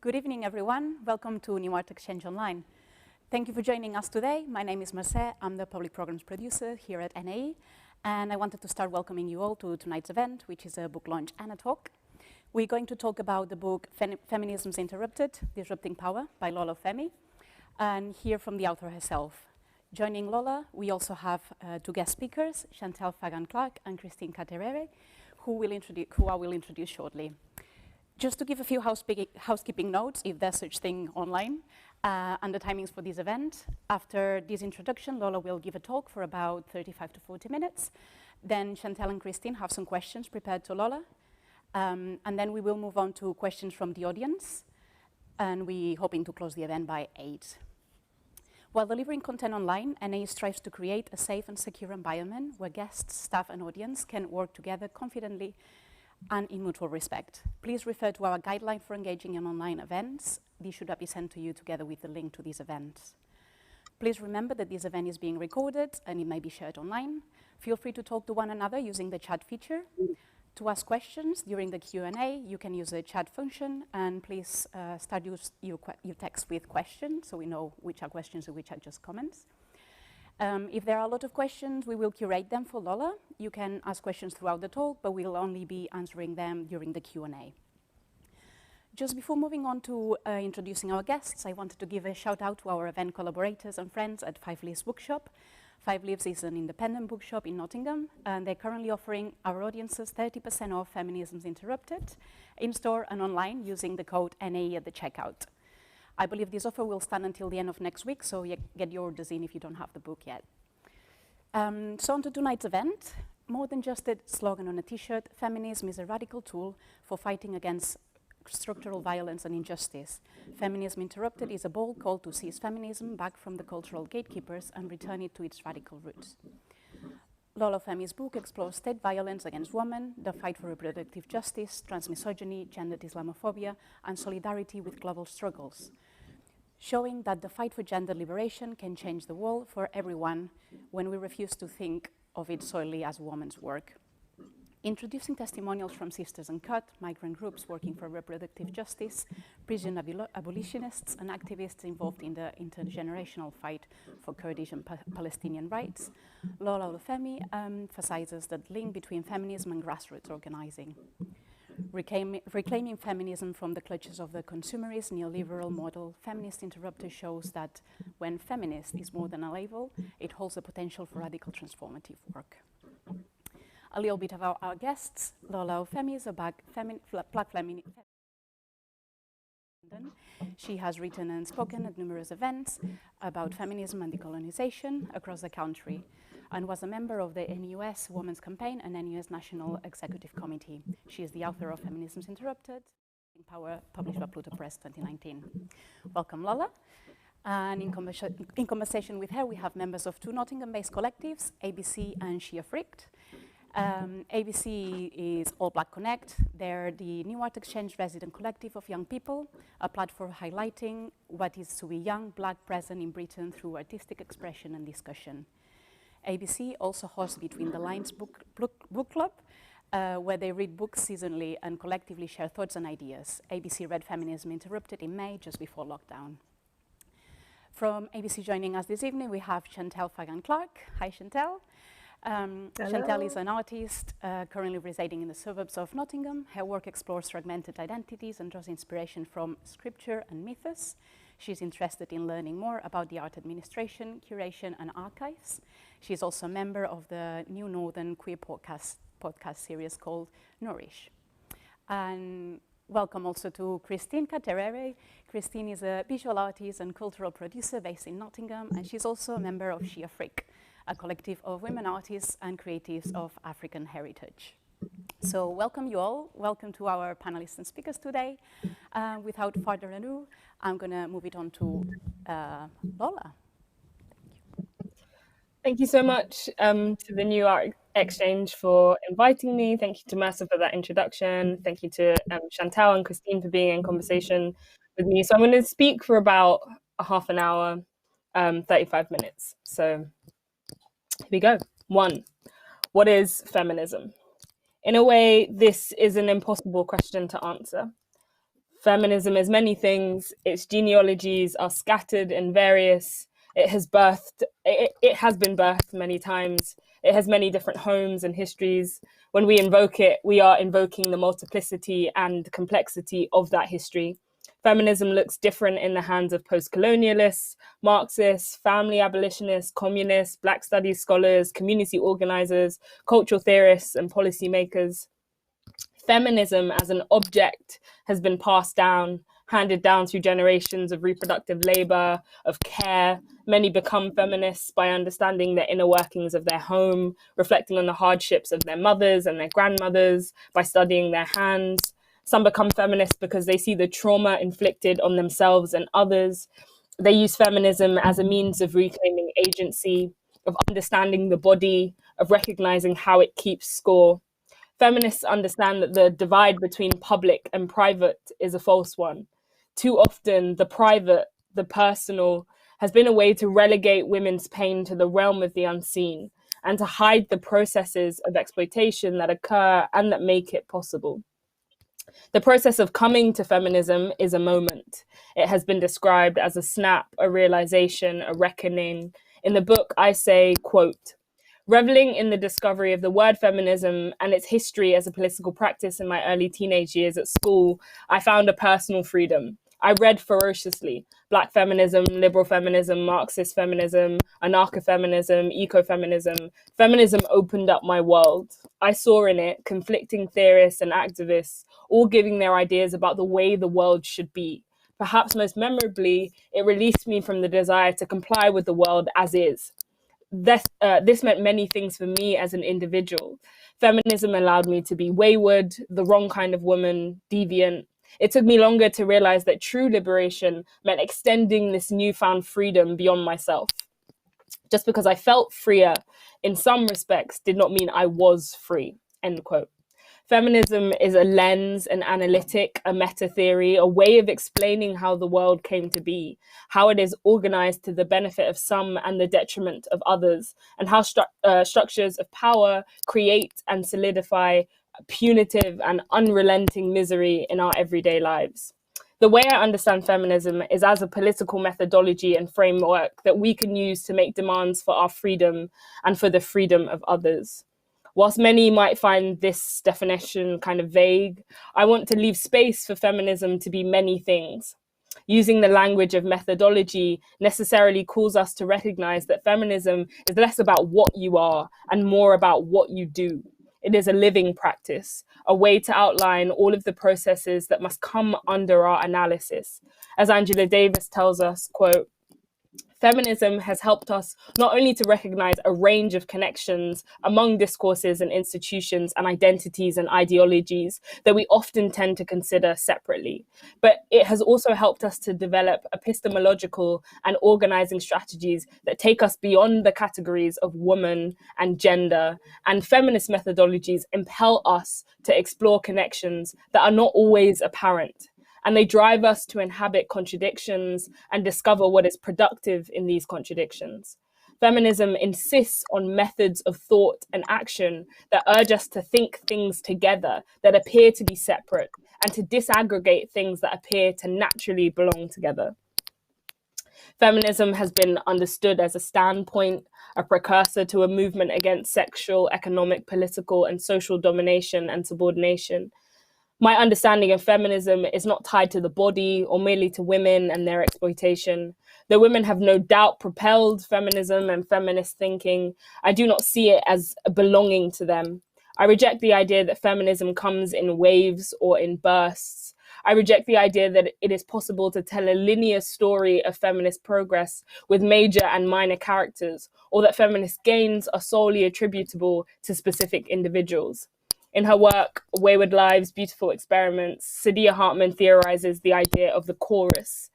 Good evening, everyone. Welcome to New Art Exchange Online. Thank you for joining us today. My name is Marcel. I'm the public programs producer here at NAE, and I wanted to start welcoming you all to tonight's event, which is a book launch and a talk. We're going to talk about the book Feminisms Interrupted, Disrupting Power by Lola Olufemi, and hear from the author herself. Joining Lola, we also have two guest speakers, Chantal Fagan-Clark and Christine Caterere, who I will introduce shortly. Just to give a few housekeeping notes, if there's such thing online, and the timings for this event. After this introduction, Lola will give a talk for about 35 to 40 minutes. Then Chantal and Christine have some questions prepared to Lola. And then we will move on to questions from the audience. And we're hoping to close the event by 8. While delivering content online, NAE strives to create a safe and secure environment where guests, staff, and audience can work together confidently and in mutual respect. Please refer to our guideline for engaging in online events. These should be sent to you together with the link to these events. Please remember that this event is being recorded and it may be shared online. Feel free to talk to one another using the chat feature. To ask questions during the Q&A, you can use the chat function, and please start your text with questions so we know which are questions and which are just comments. If there are a lot of questions, we will curate them for Lola. You can ask questions throughout the talk, but we'll only be answering them during the Q&A. Just before moving on to introducing our guests, I wanted to give a shout out to our event collaborators and friends at Five Leaves Bookshop. Five Leaves is an independent bookshop in Nottingham, and they're currently offering our audiences 30% off Feminisms Interrupted in-store and online using the code NAE at the checkout. I believe this offer will stand until the end of next week, so get your orders in if you don't have the book yet. So on to tonight's event. More than just a slogan on a t-shirt, feminism is a radical tool for fighting against structural violence and injustice. Feminism Interrupted is a bold call to seize feminism back from the cultural gatekeepers and return it to its radical roots. Lola Olufemi's book explores state violence against women, the fight for reproductive justice, transmisogyny, gendered Islamophobia, and solidarity with global struggles, showing that the fight for gender liberation can change the world for everyone when we refuse to think of it solely as women's work. Introducing testimonials from Sisters Uncut, migrant groups working for reproductive justice, prison abolitionists, and activists involved in the intergenerational fight for Kurdish and Palestinian rights, Lola Olufemi emphasizes the link between feminism and grassroots organizing. Reclaiming feminism from the clutches of the consumerist neoliberal model, Feminist Interrupted shows that when feminist is more than a label, it holds the potential for radical transformative work. A little bit about our guests. Lola Olufemi is a black feminist. She has written and spoken at numerous events about feminism and decolonization across the country, and was a member of the NUS Women's Campaign and NUS National Executive Committee. She is the author of Feminisms Interrupted, in Power, published by Pluto Press 2019. Welcome, Lola. And in conversation with her, we have members of two Nottingham-based collectives, ABC and She Freaked. ABC is All Black Connect. They're the New Art Exchange resident collective of young people, a platform highlighting what is to be young, black, present in Britain through artistic expression and discussion. ABC also hosts Between the Lines book club, where they read books seasonally and collectively share thoughts and ideas. ABC read Feminism Interrupted in May, just before lockdown. From ABC joining us this evening, we have Chantal Fagan-Clark. Hi, Chantal. Chantal is an artist currently residing in the suburbs of Nottingham. Her work explores fragmented identities and draws inspiration from scripture and mythos. She's interested in learning more about the art administration, curation, and archives. She's also a member of the New Northern Queer podcast series called Nourish. And welcome also to Christine Caterere. Christine is a visual artist and cultural producer based in Nottingham, and she's also a member of She Freaked, a collective of women artists and creatives of African heritage. So welcome you all. Welcome to our panelists and speakers today. Without further ado, I'm going to move it on to Lola. Thank you so much to the New Art Exchange for inviting me. Thank you to Massa for that introduction. Thank you to Chantal and Christine for being in conversation with me. So I'm going to speak for about a half an hour, 35 minutes. So here we go. 1. What is feminism? In a way, this is an impossible question to answer. Feminism is many things. Its genealogies are scattered and various. It has been birthed many times. It has many different homes and histories. When we invoke it, we are invoking the multiplicity and complexity of that history. Feminism looks different in the hands of post-colonialists, Marxists, family abolitionists, communists, Black studies scholars, community organizers, cultural theorists, and policymakers. Feminism as an object has been passed down, handed down through generations of reproductive labor, of care. Many become feminists by understanding the inner workings of their home, reflecting on the hardships of their mothers and their grandmothers, by studying their hands. Some become feminists because they see the trauma inflicted on themselves and others. They use feminism as a means of reclaiming agency, of understanding the body, of recognizing how it keeps score. Feminists understand that the divide between public and private is a false one. Too often, the private, the personal, has been a way to relegate women's pain to the realm of the unseen and to hide the processes of exploitation that occur and that make it possible. The process of coming to feminism is a moment. It has been described as a snap, a realization, a reckoning. In the book, I say, quote, "Reveling in the discovery of the word feminism and its history as a political practice in my early teenage years at school, I found a personal freedom. I read ferociously Black feminism, liberal feminism, Marxist feminism, anarcho-feminism, ecofeminism. Feminism opened up my world. I saw in it conflicting theorists and activists, all giving their ideas about the way the world should be. Perhaps most memorably, it released me from the desire to comply with the world as is. This meant many things for me as an individual. Feminism allowed me to be wayward, the wrong kind of woman, deviant. It took me longer to realize that true liberation meant extending this newfound freedom beyond myself. Just because I felt freer in some respects did not mean I was free," end quote. Feminism is a lens, an analytic, a meta theory, a way of explaining how the world came to be, how it is organized to the benefit of some and the detriment of others, and how structures of power create and solidify punitive and unrelenting misery in our everyday lives. The way I understand feminism is as a political methodology and framework that we can use to make demands for our freedom and for the freedom of others. Whilst many might find this definition kind of vague, I want to leave space for feminism to be many things. Using the language of methodology necessarily calls us to recognize that feminism is less about what you are and more about what you do. It is a living practice, a way to outline all of the processes that must come under our analysis. As Angela Davis tells us, quote, "Feminism has helped us not only to recognize a range of connections among discourses and institutions and identities and ideologies that we often tend to consider separately, but it has also helped us to develop epistemological and organizing strategies that take us beyond the categories of woman and gender, and feminist methodologies impel us to explore connections that are not always apparent. And they drive us to inhabit contradictions and discover what is productive in these contradictions. Feminism insists on methods of thought and action that urge us to think things together that appear to be separate and to disaggregate things that appear to naturally belong together. Feminism has been understood as a standpoint, a precursor to a movement against sexual, economic, political, and social domination and subordination. My understanding of feminism is not tied to the body or merely to women and their exploitation. Though women have no doubt propelled feminism and feminist thinking, I do not see it as belonging to them. I reject the idea that feminism comes in waves or in bursts. I reject the idea that it is possible to tell a linear story of feminist progress with major and minor characters, or that feminist gains are solely attributable to specific individuals. In her work, Wayward Lives, Beautiful Experiments, Saidiya Hartman theorizes the idea of the chorus.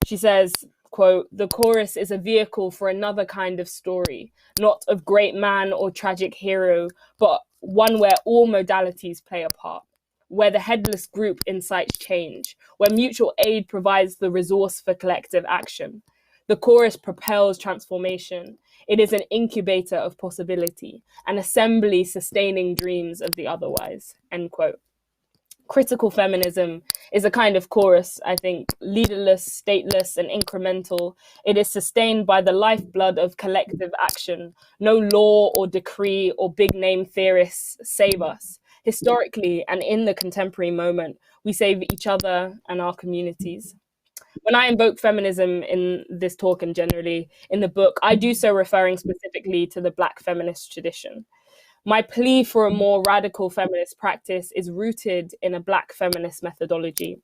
She says, quote, "The chorus is a vehicle for another kind of story, not of great man or tragic hero, but one where all modalities play a part, where the headless group incites change, where mutual aid provides the resource for collective action. The chorus propels transformation. It is an incubator of possibility, an assembly sustaining dreams of the otherwise," end quote. Critical feminism is a kind of chorus, I think, leaderless, stateless, and incremental. It is sustained by the lifeblood of collective action. No law or decree or big name theorists save us. Historically and in the contemporary moment, we save each other and our communities. When I invoke feminism in this talk and generally in the book, I do so referring specifically to the Black feminist tradition. My plea for a more radical feminist practice is rooted in a Black feminist methodology.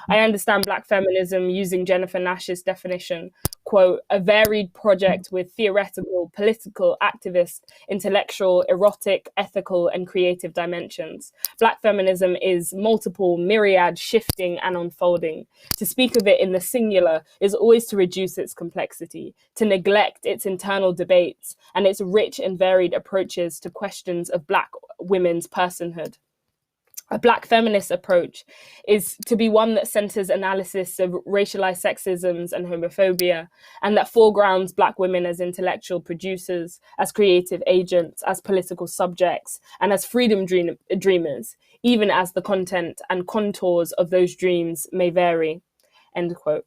I understand Black feminism using Jennifer Nash's definition, quote, a varied project with theoretical, political, activist, intellectual, erotic, ethical, and creative dimensions. Black feminism is multiple, myriad, shifting, and unfolding. To speak of it in the singular is always to reduce its complexity, to neglect its internal debates and its rich and varied approaches to questions of Black women's personhood. A Black feminist approach is to be one that centers analysis of racialized sexisms and homophobia, and that foregrounds Black women as intellectual producers, as creative agents, as political subjects, and as freedom dreamers, even as the content and contours of those dreams may vary, end quote.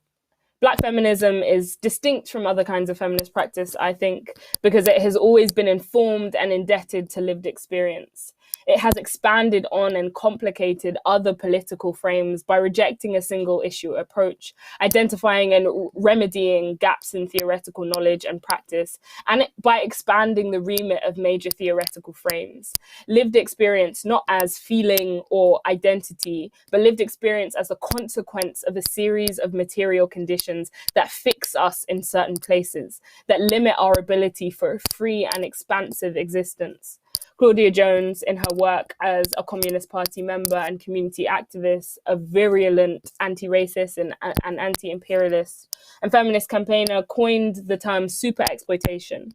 Black feminism is distinct from other kinds of feminist practice, I think, because it has always been informed and indebted to lived experience. It has expanded on and complicated other political frames by rejecting a single issue approach, identifying and remedying gaps in theoretical knowledge and practice, and by expanding the remit of major theoretical frames. Lived experience not as feeling or identity, but lived experience as a consequence of a series of material conditions that fix us in certain places, that limit our ability for a free and expansive existence. Claudia Jones, in her work as a Communist Party member and community activist, a virulent anti-racist and anti-imperialist and feminist campaigner, coined the term super exploitation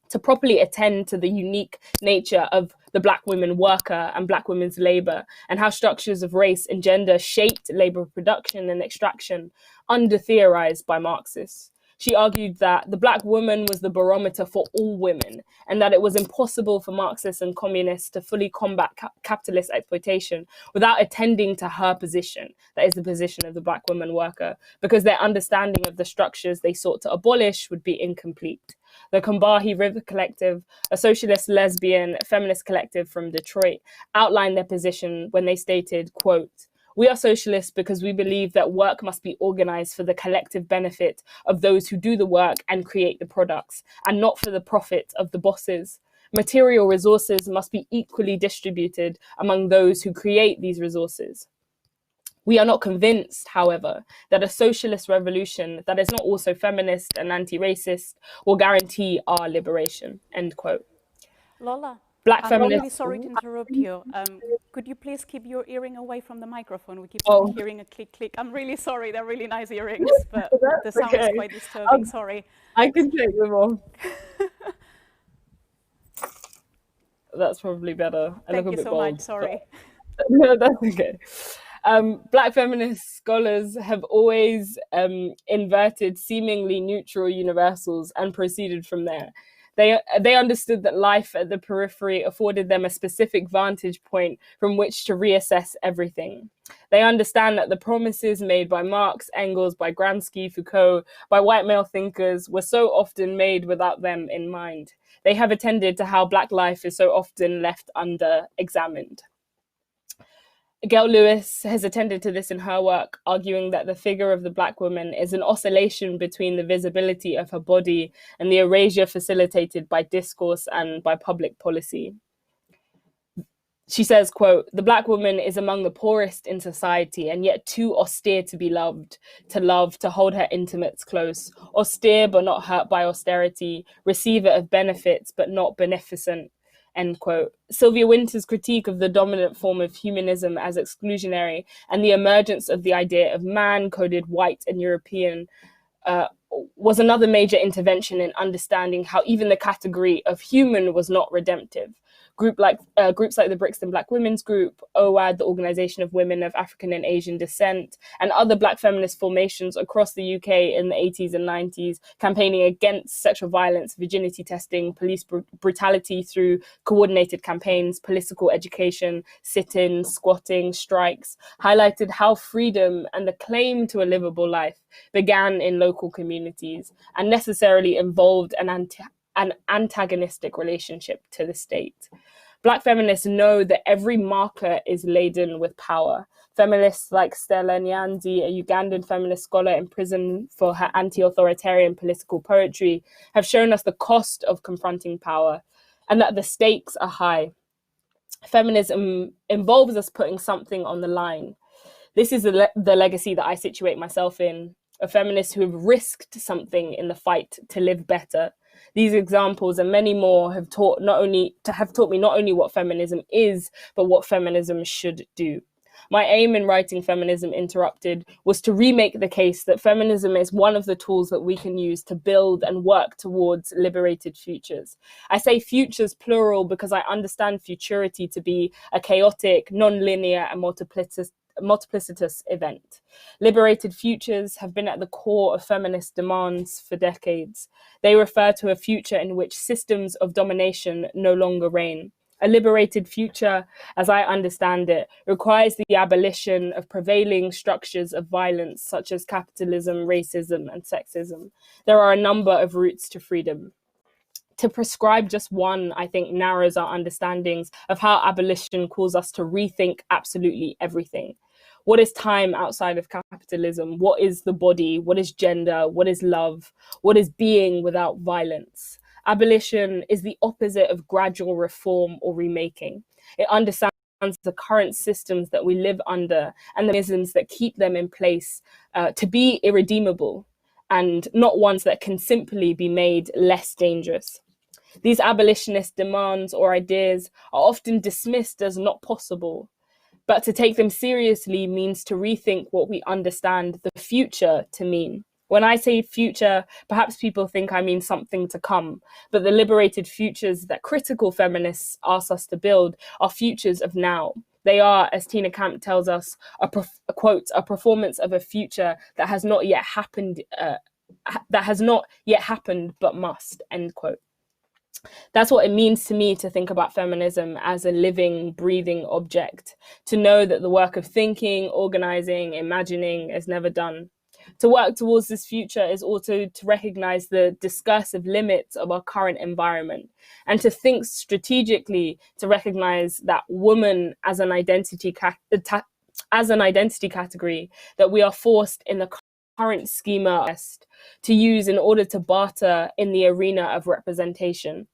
to properly attend to the unique nature of the Black women worker and Black women's labor, and how structures of race and gender shaped labor production and extraction, under-theorized by Marxists. She argued that the Black woman was the barometer for all women, and that it was impossible for Marxists and communists to fully combat capitalist exploitation without attending to her position, that is the position of the Black woman worker, because their understanding of the structures they sought to abolish would be incomplete. The Combahee River Collective, a socialist lesbian feminist collective from Detroit, outlined their position when they stated, quote, "We are socialists because we believe that work must be organized for the collective benefit of those who do the work and create the products, and not for the profit of the bosses. Material resources must be equally distributed among those who create these resources. We are not convinced, however, that a socialist revolution that is not also feminist and anti-racist will guarantee our liberation," end quote. Lola, Black I'm feminists. really sorry to interrupt you. Could you please keep your earring away from the microphone? We keep hearing a click, click. I'm really sorry. They're really nice earrings, but the sound is quite disturbing. Sorry. I can take them off. That's probably better. Thank you so much. Sorry. No, that's okay. Black feminist scholars have always inverted seemingly neutral universals and proceeded from there. They understood that life at the periphery afforded them a specific vantage point from which to reassess everything. They understand that the promises made by Marx, Engels, by Gramsci, Foucault, by white male thinkers were so often made without them in mind. They have attended to how Black life is so often left under-examined. Gail Lewis has attended to this in her work, arguing that the figure of the Black woman is an oscillation between the visibility of her body and the erasure facilitated by discourse and by public policy. She says, quote, "The Black woman is among the poorest in society and yet too austere to be loved, to hold her intimates close, austere but not hurt by austerity, receiver of benefits but not beneficent," end quote. Sylvia Wynter's critique of the dominant form of humanism as exclusionary and the emergence of the idea of man coded white and European was another major intervention in understanding how even the category of human was not redemptive. groups like the Brixton Black Women's Group, OAD, the Organisation of Women of African and Asian Descent, and other Black feminist formations across the UK in the 80s and 90s, campaigning against sexual violence, virginity testing, police brutality through coordinated campaigns, political education, sit-ins, squatting, strikes, highlighted how freedom and the claim to a livable life began in local communities and necessarily involved an antagonistic relationship to the state. Black feminists know that every marker is laden with power. Feminists like Stella Nyanzi, a Ugandan feminist scholar in prison for her anti-authoritarian political poetry, have shown us the cost of confronting power and that the stakes are high. Feminism involves us putting something on the line. This is the legacy that I situate myself in, a feminist who have risked something in the fight to live better. These examples and many more have taught me not only what feminism is, but what feminism should do. My aim in writing Feminism Interrupted was to remake the case that feminism is one of the tools that we can use to build and work towards liberated futures. I say futures plural because I understand futurity to be a chaotic, non-linear and multiplicitous event. Liberated futures have been at the core of feminist demands for decades. They refer to a future in which systems of domination no longer reign. A liberated future, as I understand it, requires the abolition of prevailing structures of violence such as capitalism, racism, and sexism. There are a number of routes to freedom. To prescribe just one, I think, narrows our understandings of how abolition calls us to rethink absolutely everything. What is time outside of capitalism? What is the body? What is gender? What is love? What is being without violence? Abolition is the opposite of gradual reform or remaking. It understands the current systems that we live under and the mechanisms that keep them in place to be irredeemable and not ones that can simply be made less dangerous. These abolitionist demands or ideas are often dismissed as not possible, but to take them seriously means to rethink what we understand the future to mean. When I say future, perhaps people think I mean something to come, but the liberated futures that critical feminists ask us to build are futures of now. They are, as Tina Camp tells us, a performance of a future that has not yet happened, but must, end quote. That's what it means to me to think about feminism as a living, breathing object, to know that the work of thinking, organizing, imagining is never done. To work towards this future is also to recognize the discursive limits of our current environment and to think strategically to recognize that woman as an identity category that we are forced in the current schema to use in order to barter in the arena of representation.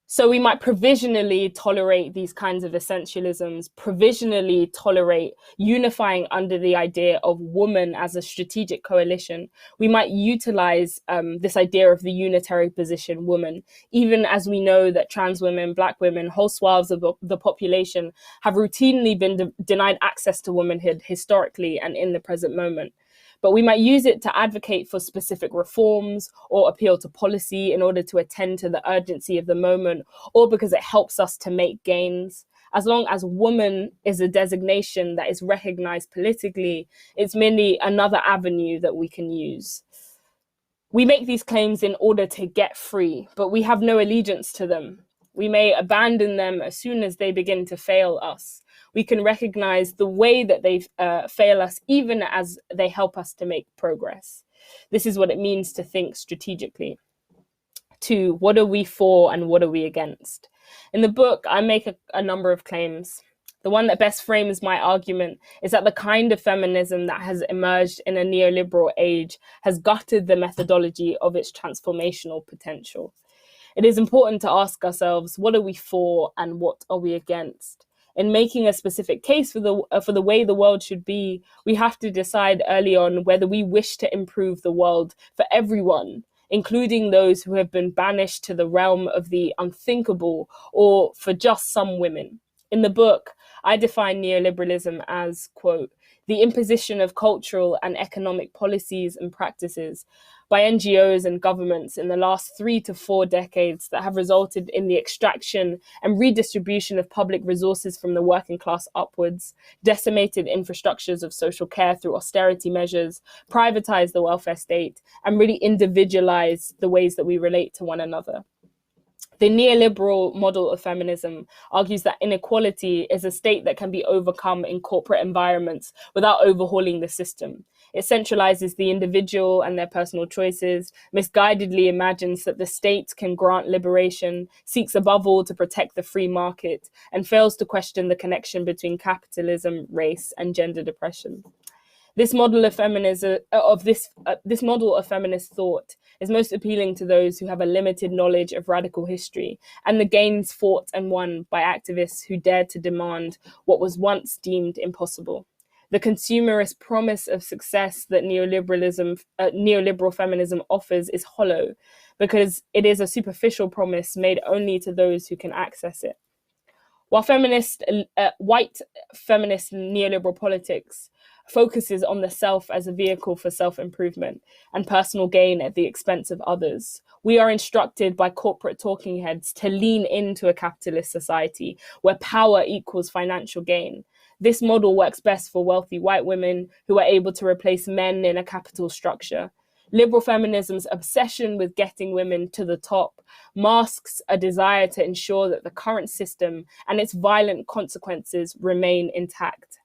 So we might provisionally tolerate these kinds of essentialisms, provisionally tolerate unifying under the idea of woman as a strategic coalition. We might utilize this idea of the unitary position woman, even as we know that trans women, Black women, whole swaths of the population have routinely been denied access to womanhood historically and in the present moment. But we might use it to advocate for specific reforms or appeal to policy in order to attend to the urgency of the moment, or because it helps us to make gains. As long as woman is a designation that is recognized politically, it's merely another avenue that we can use. We make these claims in order to get free, but we have no allegiance to them. We may abandon them as soon as they begin to fail us. We can recognize the way that they fail us, even as they help us to make progress. This is what it means to think strategically. 2, what are we for and what are we against? In the book, I make a number of claims. The one that best frames my argument is that the kind of feminism that has emerged in a neoliberal age has gutted the methodology of its transformational potential. It is important to ask ourselves, what are we for and what are we against? In making a specific case for the way the world should be, we have to decide early on whether we wish to improve the world for everyone, including those who have been banished to the realm of the unthinkable, or for just some women. In the book, I define neoliberalism as, quote, the imposition of cultural and economic policies and practices by NGOs and governments in the last 3 to 4 decades that have resulted in the extraction and redistribution of public resources from the working class upwards, decimated infrastructures of social care through austerity measures, privatized the welfare state, and really individualized the ways that we relate to one another. The neoliberal model of feminism argues that inequality is a state that can be overcome in corporate environments without overhauling the system. It centralizes the individual and their personal choices, misguidedly imagines that the state can grant liberation, seeks above all to protect the free market, and fails to question the connection between capitalism, race, and gender depression. This model of feminism, this model of feminist thought is most appealing to those who have a limited knowledge of radical history and the gains fought and won by activists who dared to demand what was once deemed impossible. The consumerist promise of success that neoliberal feminism offers is hollow because it is a superficial promise made only to those who can access it. While white feminist neoliberal politics focuses on the self as a vehicle for self-improvement and personal gain at the expense of others, we are instructed by corporate talking heads to lean into a capitalist society where power equals financial gain. This model works best for wealthy white women who are able to replace men in a capital structure. Liberal feminism's obsession with getting women to the top masks a desire to ensure that the current system and its violent consequences remain intact.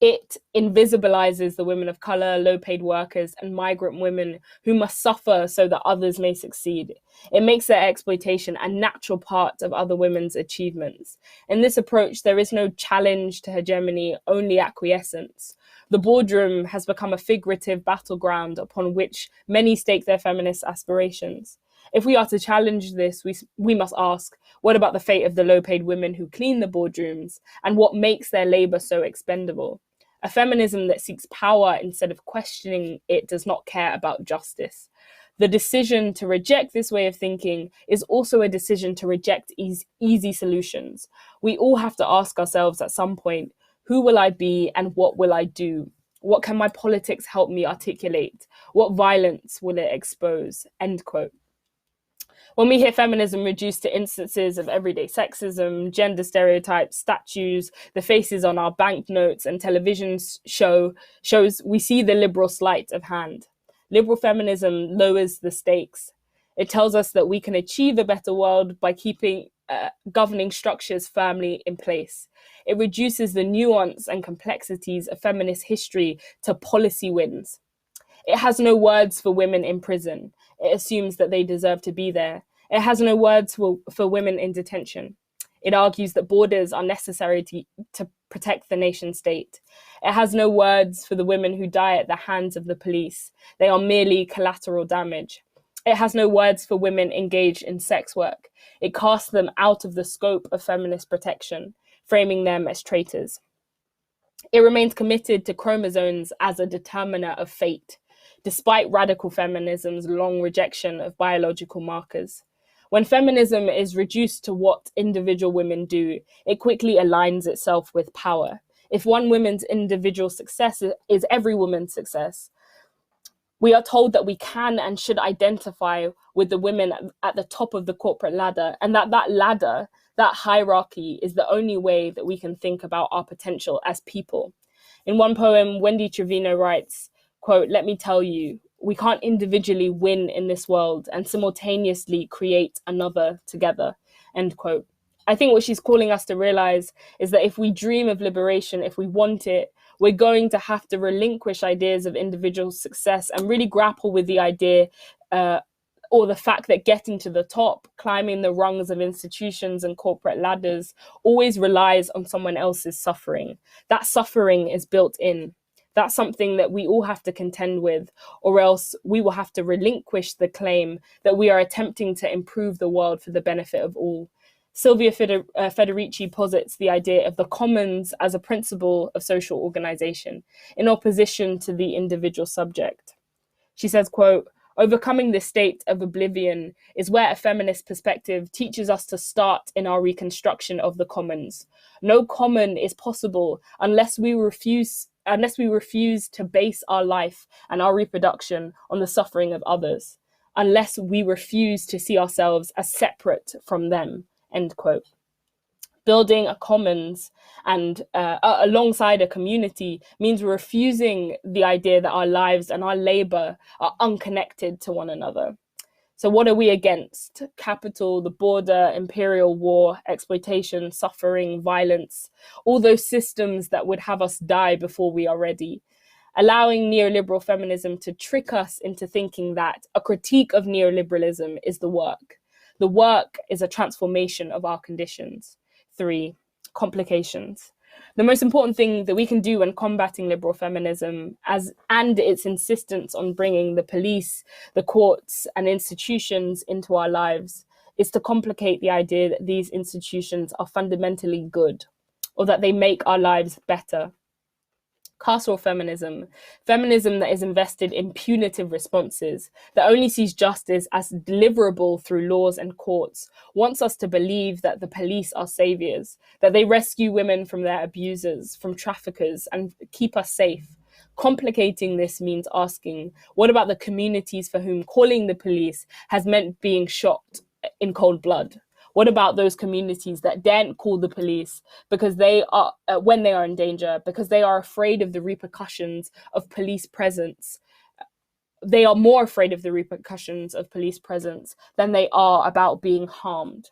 It invisibilizes the women of color, low-paid workers, and migrant women who must suffer so that others may succeed. It makes their exploitation a natural part of other women's achievements. In this approach, there is no challenge to hegemony, only acquiescence. The boardroom has become a figurative battleground upon which many stake their feminist aspirations. If we are to challenge this, we must ask, what about the fate of the low-paid women who clean the boardrooms, and what makes their labor so expendable? A feminism that seeks power instead of questioning it does not care about justice. The decision to reject this way of thinking is also a decision to reject easy solutions. We all have to ask ourselves at some point, who will I be and what will I do? What can my politics help me articulate? What violence will it expose? End quote. When we hear feminism reduced to instances of everyday sexism, gender stereotypes, statues, the faces on our banknotes and television shows, we see the liberal sleight of hand. Liberal feminism lowers the stakes. It tells us that we can achieve a better world by keeping governing structures firmly in place. It reduces the nuance and complexities of feminist history to policy wins. It has no words for women in prison. It assumes that they deserve to be there. It has no words for women in detention. It argues that borders are necessary to protect the nation state. It has no words for the women who die at the hands of the police. They are merely collateral damage. It has no words for women engaged in sex work. It casts them out of the scope of feminist protection, framing them as traitors. It remains committed to chromosomes as a determiner of fate, despite radical feminism's long rejection of biological markers. When feminism is reduced to what individual women do, it quickly aligns itself with power. If one woman's individual success is every woman's success, we are told that we can and should identify with the women at the top of the corporate ladder, and that ladder, that hierarchy, is the only way that we can think about our potential as people. In one poem, Wendy Trevino writes, quote, "Let me tell you, we can't individually win in this world and simultaneously create another together," end quote. I think what she's calling us to realize is that if we dream of liberation, if we want it, we're going to have to relinquish ideas of individual success and really grapple with the idea or the fact that getting to the top, climbing the rungs of institutions and corporate ladders, always relies on someone else's suffering. That suffering is built in. That's something that we all have to contend with, or else we will have to relinquish the claim that we are attempting to improve the world for the benefit of all. Silvia Federici posits the idea of the commons as a principle of social organization, in opposition to the individual subject. She says, quote, Overcoming this state of oblivion is where a feminist perspective teaches us to start in our reconstruction of the commons. No common is possible unless we refuse to base our life and our reproduction on the suffering of others, unless we refuse to see ourselves as separate from them, end quote. Building a commons and alongside a community means we're refusing the idea that our lives and our labor are unconnected to one another. So what are we against? Capital, the border, imperial war, exploitation, suffering, violence, all those systems that would have us die before we are ready. Allowing neoliberal feminism to trick us into thinking that a critique of neoliberalism is the work. The work is a transformation of our conditions. 3, complications. The most important thing that we can do when combating liberal feminism and its insistence on bringing the police, the courts, and institutions into our lives is to complicate the idea that these institutions are fundamentally good or that they make our lives better. Carceral feminism, feminism that is invested in punitive responses, that only sees justice as deliverable through laws and courts, wants us to believe that the police are saviors, that they rescue women from their abusers, from traffickers, and keep us safe. Complicating this means asking, what about the communities for whom calling the police has meant being shot in cold blood? What about those communities that daren't call the police because they are, when they are in danger, because they are afraid of the repercussions of police presence? They are more afraid of the repercussions of police presence than they are about being harmed.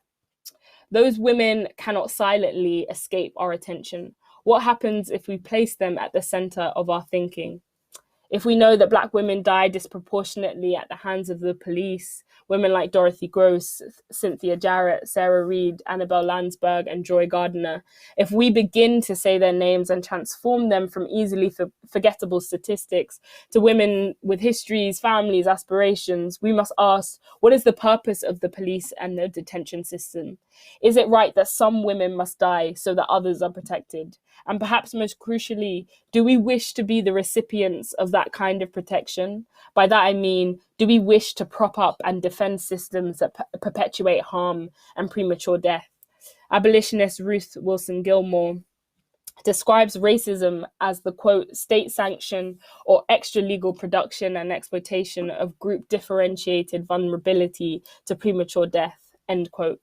Those women cannot silently escape our attention. What happens if we place them at the center of our thinking? If we know that Black women die disproportionately at the hands of the police, women like Dorothy Gross, Cynthia Jarrett, Sarah Reed, Annabelle Landsberg, and Joy Gardner, if we begin to say their names and transform them from easily forgettable statistics to women with histories, families, aspirations, we must ask, what is the purpose of the police and the detention system? Is it right that some women must die so that others are protected? And perhaps most crucially, do we wish to be the recipients of that kind of protection? By that I mean, do we wish to prop up and defend systems that perpetuate harm and premature death? Abolitionist Ruth Wilson Gilmore describes racism as the, quote, state sanction or extra legal production and exploitation of group differentiated vulnerability to premature death, end quote.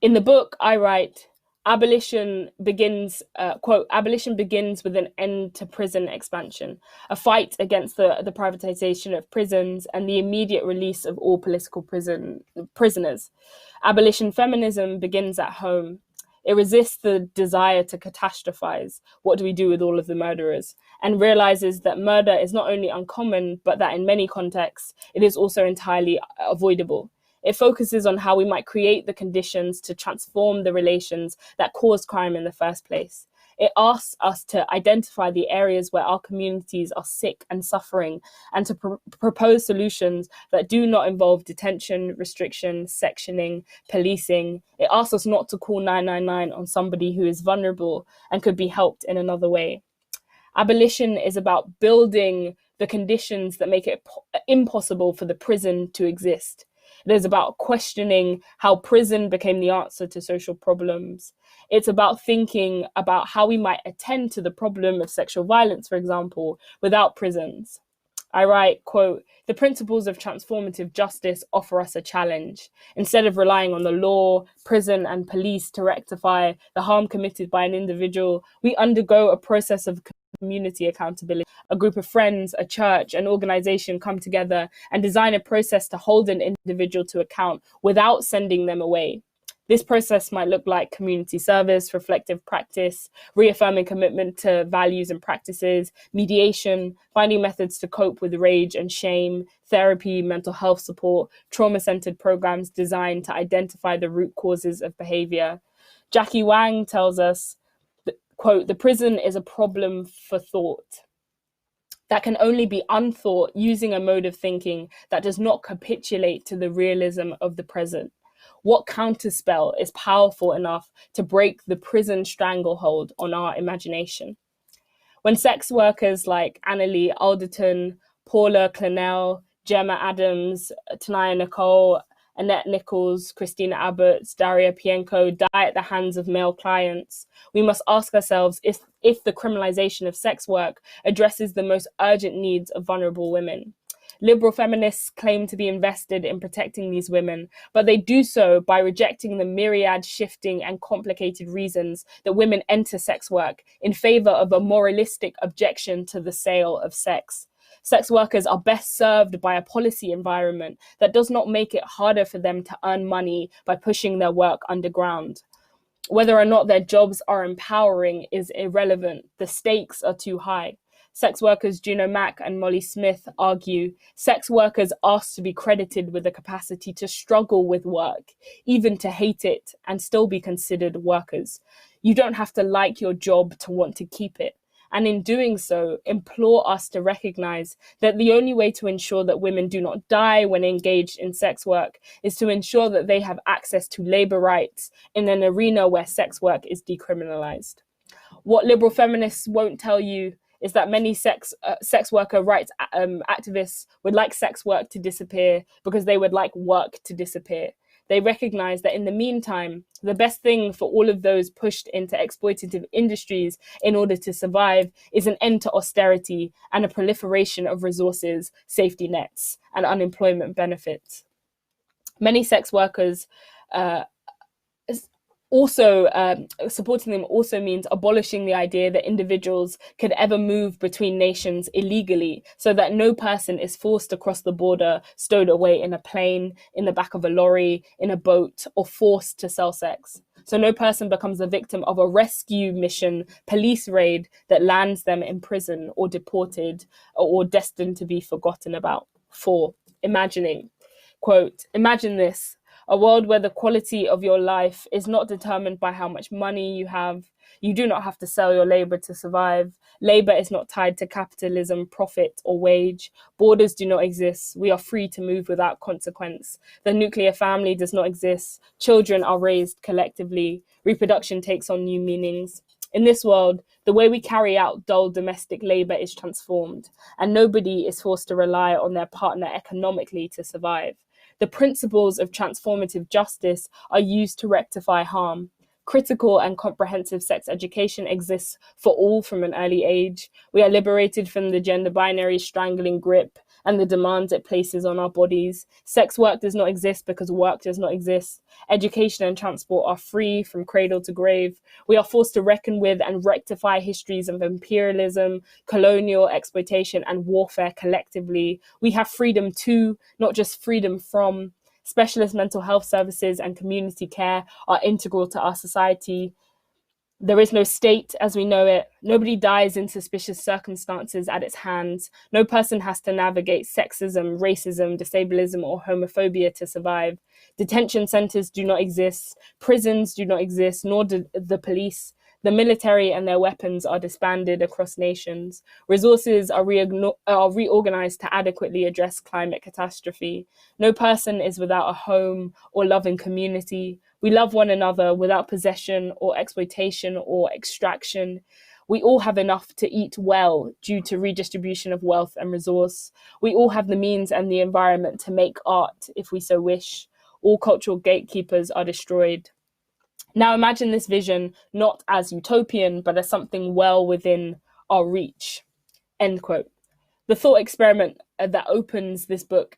In the book, I write, abolition begins, quote, abolition begins with an end to prison expansion, a fight against the privatization of prisons and the immediate release of all political prisoners. Abolition feminism begins at home. It resists the desire to catastrophize, what do we do with all of the murderers, and realizes that murder is not only uncommon, but that in many contexts, it is also entirely avoidable. It focuses on how we might create the conditions to transform the relations that cause crime in the first place. It asks us to identify the areas where our communities are sick and suffering and to propose solutions that do not involve detention, restriction, sectioning, policing. It asks us not to call 999 on somebody who is vulnerable and could be helped in another way. Abolition is about building the conditions that make it impossible for the prison to exist. It is about questioning how prison became the answer to social problems. It's about thinking about how we might attend to the problem of sexual violence, for example, without prisons. I write, quote, the principles of transformative justice offer us a challenge. Instead of relying on the law, prison, and police to rectify the harm committed by an individual, we undergo a process of community accountability. A group of friends, a church, an organization come together and design a process to hold an individual to account without sending them away. This process might look like community service, reflective practice, reaffirming commitment to values and practices, mediation, finding methods to cope with rage and shame, therapy, mental health support, trauma-centered programs designed to identify the root causes of behavior. Jackie Wang tells us, quote, the prison is a problem for thought that can only be unthought using a mode of thinking that does not capitulate to the realism of the present. What counterspell is powerful enough to break the prison stranglehold on our imagination? When sex workers like Annalee Alderton, Paula Clennell, Gemma Adams, Tanaya Nicole, Annette Nichols, Christina Abbott, Daria Pienko die at the hands of male clients, we must ask ourselves if the criminalization of sex work addresses the most urgent needs of vulnerable women. Liberal feminists claim to be invested in protecting these women, but they do so by rejecting the myriad shifting and complicated reasons that women enter sex work in favor of a moralistic objection to the sale of sex. Sex workers are best served by a policy environment that does not make it harder for them to earn money by pushing their work underground. Whether or not their jobs are empowering is irrelevant. The stakes are too high. Sex workers Juno Mack and Molly Smith argue sex workers asked to be credited with the capacity to struggle with work, even to hate it, and still be considered workers. You don't have to like your job to want to keep it. And in doing so, implore us to recognize that the only way to ensure that women do not die when engaged in sex work is to ensure that they have access to labor rights in an arena where sex work is decriminalized. What liberal feminists won't tell you is that many sex worker rights activists would like sex work to disappear because they would like work to disappear. They recognize that in the meantime, the best thing for all of those pushed into exploitative industries in order to survive is an end to austerity and a proliferation of resources, safety nets, and unemployment benefits. Many sex workers supporting them also means abolishing the idea that individuals could ever move between nations illegally, so that no person is forced across the border, stowed away in a plane, in the back of a lorry, in a boat, or forced to sell sex. So no person becomes the victim of a rescue mission, police raid that lands them in prison or deported or destined to be forgotten about. 4. Imagining. Quote, imagine this. A world where the quality of your life is not determined by how much money you have. You do not have to sell your labor to survive. Labor is not tied to capitalism, profit, or wage. Borders do not exist. We are free to move without consequence. The nuclear family does not exist. Children are raised collectively. Reproduction takes on new meanings. In this world, the way we carry out dull domestic labor is transformed, and nobody is forced to rely on their partner economically to survive. The principles of transformative justice are used to rectify harm. Critical and comprehensive sex education exists for all from an early age. We are liberated from the gender binary strangling grip and the demands it places on our bodies. Sex work does not exist because work does not exist. Education and transport are free from cradle to grave. We are forced to reckon with and rectify histories of imperialism, colonial exploitation, and warfare collectively. We have freedom to, not just freedom from. Specialist mental health services and community care are integral to our society. There is no state as we know it. Nobody dies in suspicious circumstances at its hands. No person has to navigate sexism, racism, disableism, or homophobia to survive. Detention centers do not exist. Prisons do not exist, nor do the police. The military and their weapons are disbanded across nations. Resources are reorganized to adequately address climate catastrophe. No person is without a home or loving community. We love one another without possession or exploitation or extraction. We all have enough to eat well due to redistribution of wealth and resource. We all have the means and the environment to make art if we so wish. All cultural gatekeepers are destroyed. Now imagine this vision not as utopian, but as something well within our reach. End quote. The thought experiment that opens this book,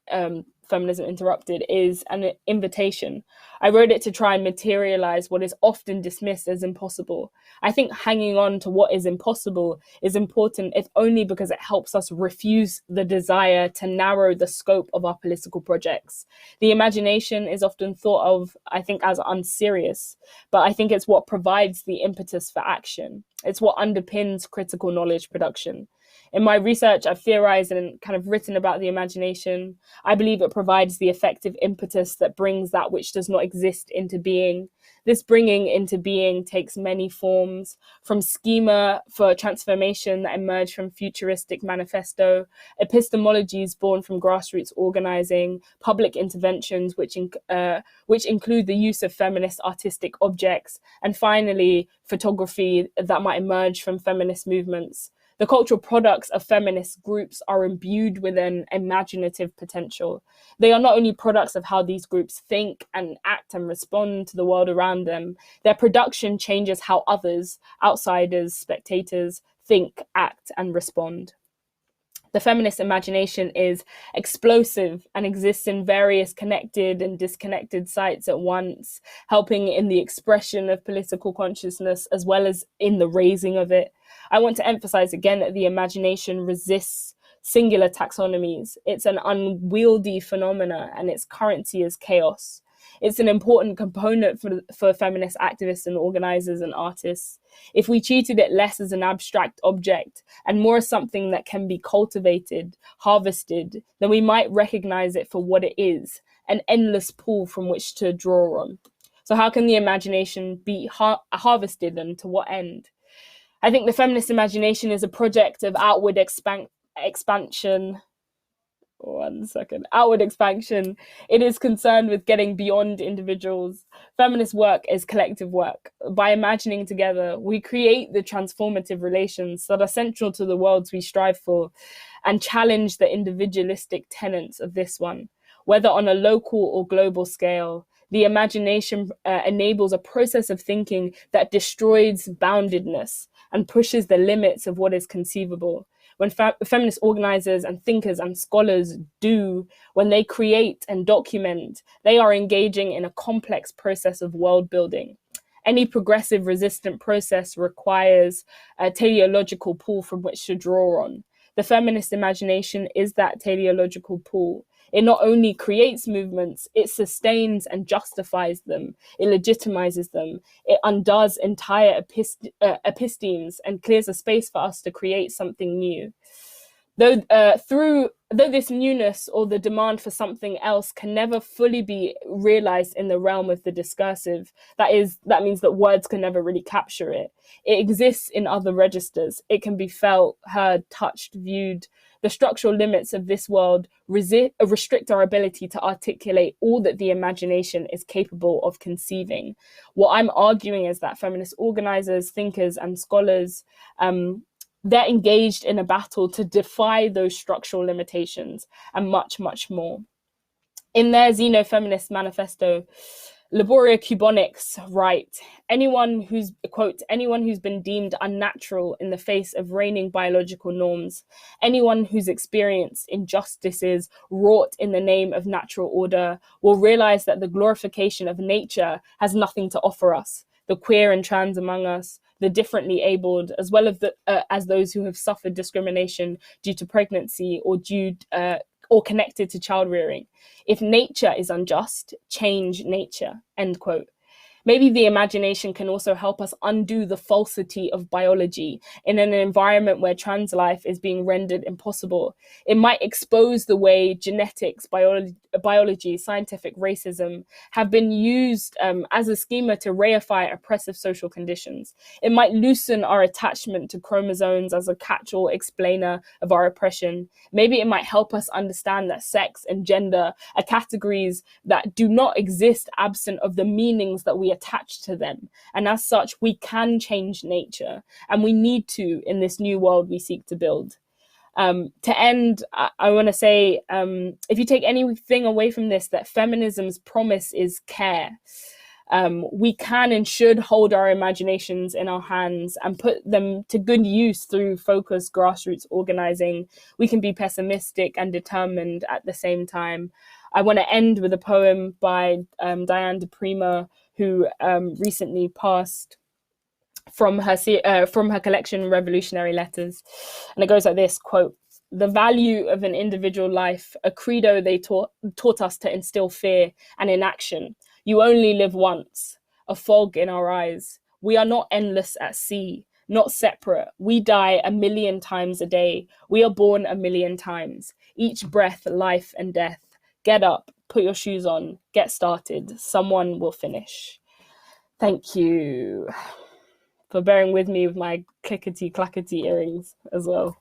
Feminism Interrupted, is an invitation. I wrote it to try and materialize what is often dismissed as impossible. I think hanging on to what is impossible is important, if only because it helps us refuse the desire to narrow the scope of our political projects. The imagination is often thought of, I think, as unserious, but I think it's what provides the impetus for action. It's what underpins critical knowledge production. In my research, I've theorized and kind of written about the imagination. I believe it provides the effective impetus that brings that which does not exist into being. This bringing into being takes many forms, from schema for transformation that emerge from futuristic manifesto, epistemologies born from grassroots organizing, public interventions which include the use of feminist artistic objects, and finally, photography that might emerge from feminist movements. The cultural products of feminist groups are imbued with an imaginative potential. They are not only products of how these groups think and act and respond to the world around them, their production changes how others, outsiders, spectators, think, act, and respond. The feminist imagination is explosive and exists in various connected and disconnected sites at once, helping in the expression of political consciousness as well as in the raising of it. I want to emphasize again that the imagination resists singular taxonomies. It's an unwieldy phenomena and its currency is chaos. It's an important component for feminist activists and organizers and artists. If we treated it less as an abstract object and more as something that can be cultivated, harvested, then we might recognize it for what it is, an endless pool from which to draw on. So how can the imagination be harvested and to what end? I think the feminist imagination is a project of outward expansion. Outward expansion. It is concerned with getting beyond individuals. Feminist work is collective work. By imagining together, we create the transformative relations that are central to the worlds we strive for and challenge the individualistic tenets of this one. Whether on a local or global scale, the imagination enables a process of thinking that destroys boundedness and pushes the limits of what is conceivable. When feminist organizers and thinkers and scholars when they create and document, they are engaging in a complex process of world building. Any progressive resistant process requires a teleological pool from which to draw on. The feminist imagination is that teleological pool. It not only creates movements, it sustains and justifies them. It legitimizes them. It undoes entire epistemes and clears a space for us to create something new. Though this newness or the demand for something else can never fully be realized in the realm of the discursive, that means that words can never really capture it. It exists in other registers. It can be felt, heard, touched, viewed. The structural limits of this world restrict our ability to articulate all that the imagination is capable of conceiving. What I'm arguing is that feminist organizers, thinkers, and scholars, they're engaged in a battle to defy those structural limitations and much, much more. In their Xenofeminist manifesto, Laboria Cubonics write, anyone who's been deemed unnatural in the face of reigning biological norms, anyone who's experienced injustices wrought in the name of natural order will realize that the glorification of nature has nothing to offer us, the queer and trans among us, the differently abled, as well as those who have suffered discrimination due to pregnancy or connected to child rearing. If nature is unjust, change nature, end quote. Maybe the imagination can also help us undo the falsity of biology in an environment where trans life is being rendered impossible. It might expose the way genetics, biology, scientific racism have been used as a schema to reify oppressive social conditions. It might loosen our attachment to chromosomes as a catch-all explainer of our oppression. Maybe it might help us understand that sex and gender are categories that do not exist absent of the meanings that we attach to them. And as such, we can change nature, and we need to in this new world we seek to build. To end, I want to say, if you take anything away from this, that feminism's promise is care. We can and should hold our imaginations in our hands and put them to good use through focused grassroots organizing. We can be pessimistic and determined at the same time. I want to end with a poem by Diane de Prima, who recently passed, from her collection Revolutionary Letters. And it goes like this, quote, "The value of an individual life, a credo they taught us to instill fear and inaction. You only live once, a fog in our eyes. We are not endless at sea, not separate. We die 1,000,000 times a day. We are born 1,000,000 times. Each breath, life and death. Get up, put your shoes on, get started. Someone will finish." Thank you for bearing with me with my clickety-clackety earrings as well.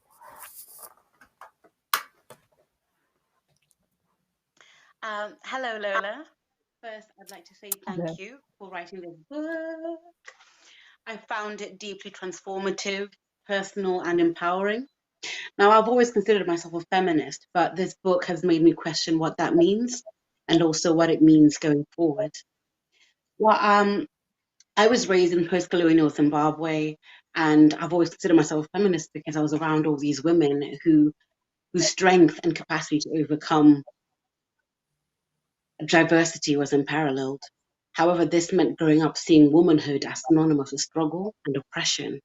Hello, Lola. First, I'd like to say thank you for writing this book. I found it deeply transformative, personal and empowering. Now, I've always considered myself a feminist, but this book has made me question what that means and also what it means going forward. Well, I was raised in post-colonial Zimbabwe, and I've always considered myself a feminist because I was around all these women whose strength and capacity to overcome diversity was unparalleled. However, this meant growing up seeing womanhood as synonymous with struggle and oppression.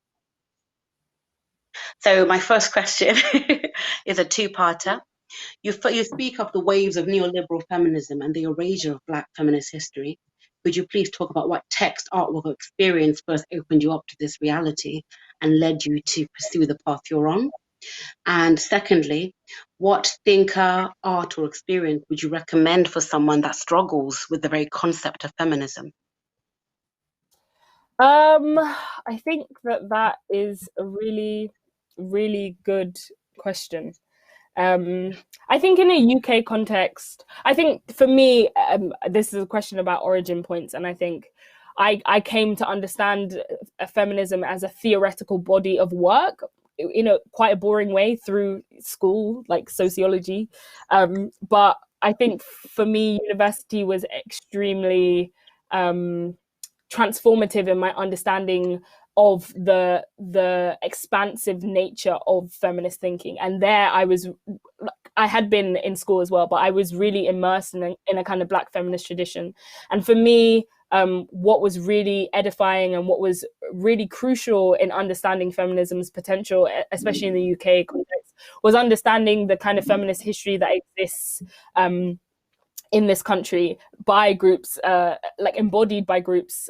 So my first question is a two-parter. You speak of the waves of neoliberal feminism and the erasure of Black feminist history. Could you please talk about what text, artwork, or experience first opened you up to this reality and led you to pursue the path you're on? And secondly, what thinker, art, or experience would you recommend for someone that struggles with the very concept of feminism? I think that is a really, really good question. I think in a UK context, I think for me, this is a question about origin points. And I think I came to understand feminism as a theoretical body of work in a quite a boring way through school, like sociology. But I think for me, university was extremely transformative in my understanding of the expansive nature of feminist thinking. And there I had been in school as well, but I was really immersed in a kind of Black feminist tradition. And for me, what was really edifying and what was really crucial in understanding feminism's potential, especially in the UK context, was understanding the kind of feminist history that exists in this country by groups, like embodied by groups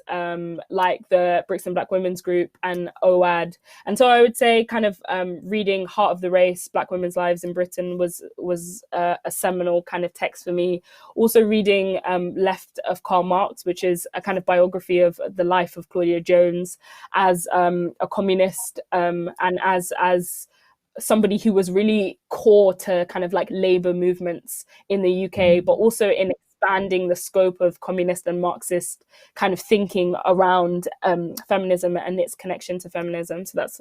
like the Brixton Black Women's Group and OAD. And so I would say kind of reading Heart of the Race, Black Women's Lives in Britain was a seminal kind of text for me. Also reading Left of Karl Marx, which is a kind of biography of the life of Claudia Jones as a communist and as somebody who was really core to kind of like labor movements in the UK, but also in expanding the scope of communist and Marxist kind of thinking around feminism and its connection to feminism. So that's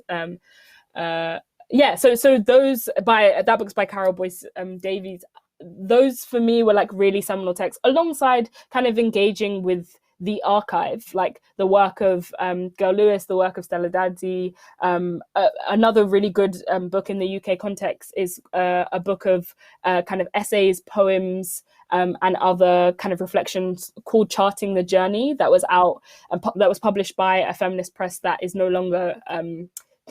so those that book's by Carol Boyce Davies. Those for me were like really seminal texts, alongside kind of engaging with the archive, like the work of Girl Lewis, the work of Stella Dadzi. Another really good book in the UK context is a book of kind of essays, poems, and other kind of reflections called Charting the Journey, that was out and that was published by a feminist press that is no longer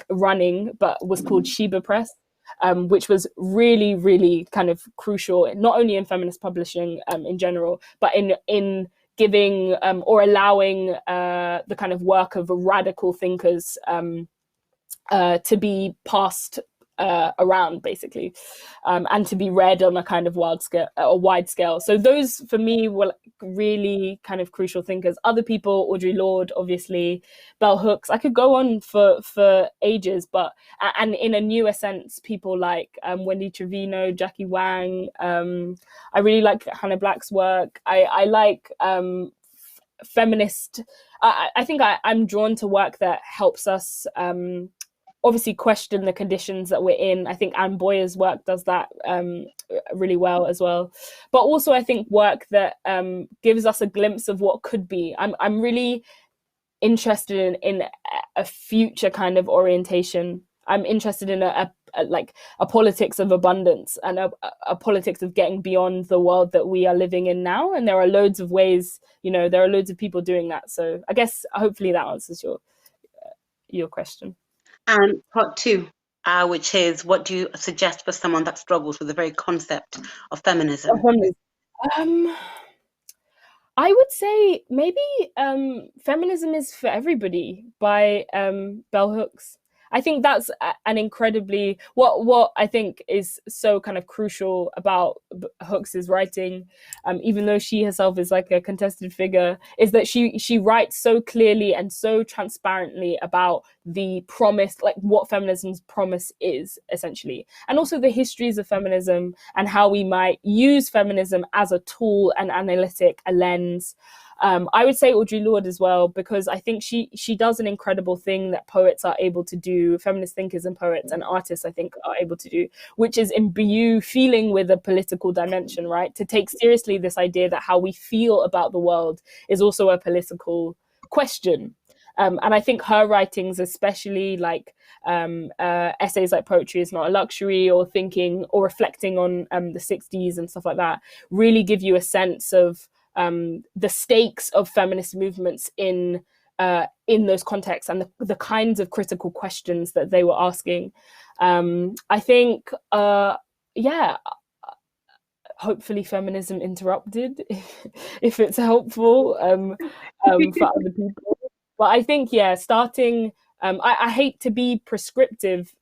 running, but was called Sheba Press. Which was really, really kind of crucial, not only in feminist publishing in general, but in giving or allowing the kind of work of radical thinkers to be passed around, basically, and to be read on a kind of wide scale. So those for me were really kind of crucial thinkers. Other people, Audre Lorde, obviously, Bell Hooks. I could go on for ages, but and in a newer sense, people like Wendy Trevino, Jackie Wang. I really like Hannah Black's work. I like feminist. I think I'm drawn to work that helps us obviously question the conditions that we're in. I think Anne Boyer's work does that really well as well. But also I think work that gives us a glimpse of what could be. I'm really interested in a future kind of orientation. I'm interested in a politics of abundance and a politics of getting beyond the world that we are living in now. And there are loads of ways, there are loads of people doing that. So I guess hopefully that answers your question. And part two, which is, what do you suggest for someone that struggles with the very concept of feminism? I would say maybe Feminism is for Everybody by Bell Hooks. I think that's an incredibly, what I think is so kind of crucial about Hooks's writing, even though she herself is like a contested figure, is that she writes so clearly and so transparently about the promise, like what feminism's promise is, essentially, and also the histories of feminism and how we might use feminism as a tool, an analytic, a lens, I would say Audre Lorde as well, because I think she does an incredible thing that poets are able to do, feminist thinkers and poets and artists, I think, are able to do, which is imbue feeling with a political dimension, right? To take seriously this idea that how we feel about the world is also a political question. And I think her writings, especially like essays like Poetry is Not a Luxury, or thinking or reflecting on the 60s and stuff like that, really give you a sense of the stakes of feminist movements in those contexts, and the kinds of critical questions that they were asking. I think, hopefully Feminism Interrupted, if it's helpful for other people. But I think, starting, I hate to be prescriptive,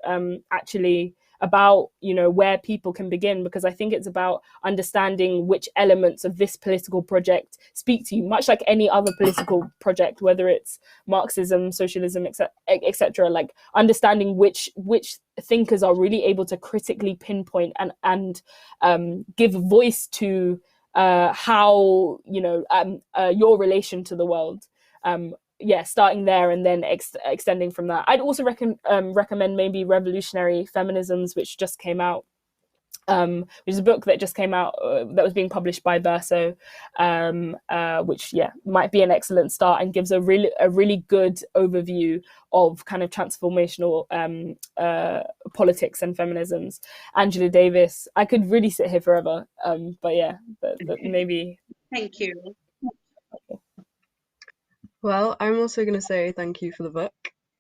actually, about, where people can begin, because I think it's about understanding which elements of this political project speak to you, much like any other political project, whether it's Marxism, socialism, etc. Like understanding which thinkers are really able to critically pinpoint and give voice to how, your relation to the world. Starting there and then extending from that. I'd also recommend maybe Revolutionary Feminisms, which just came out, which is a book that just came out that was being published by Verso, which might be an excellent start and gives a really good overview of kind of transformational politics and feminisms. Angela Davis, I could really sit here forever, but maybe. Thank you. Well, I'm also going to say thank you for the book.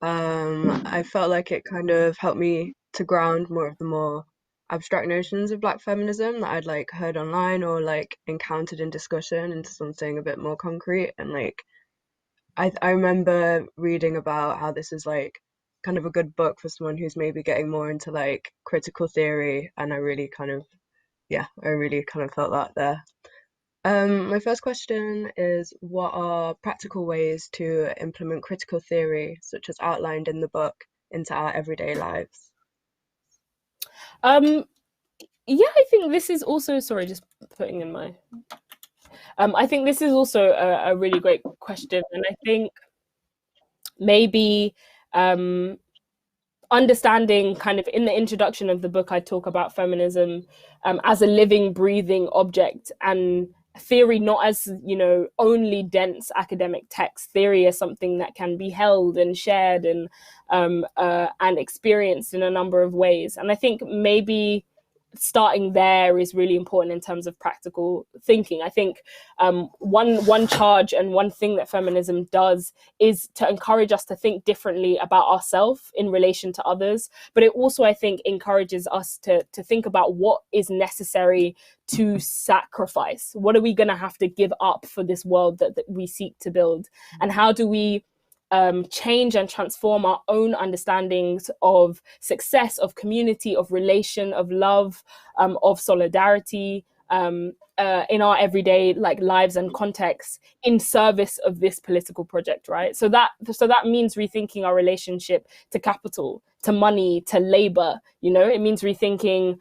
I felt like it kind of helped me to ground more of the more abstract notions of Black feminism that I'd like heard online or like encountered in discussion into something a bit more concrete. And like, I remember reading about how this is like kind of a good book for someone who's maybe getting more into like critical theory. And I really kind of felt that there. My first question is, what are practical ways to implement critical theory, such as outlined in the book, into our everyday lives? I think this is also, sorry, just putting in my, I think this is also a really great question. And I think maybe understanding, kind of in the introduction of the book, I talk about feminism as a living, breathing object, and theory not as, only dense academic text. Theory is something that can be held and shared and experienced in a number of ways. And I think maybe starting there is really important in terms of practical thinking. I think one charge and one thing that feminism does is to encourage us to think differently about ourselves in relation to others. But it also, I think, encourages us to think about what is necessary to sacrifice. What are we going to have to give up for this world that we seek to build? And how do we change and transform our own understandings of success, of community, of relation, of love, of solidarity in our everyday lives and contexts in service of this political project, right? So that means rethinking our relationship to capital, to money, to labor. It means rethinking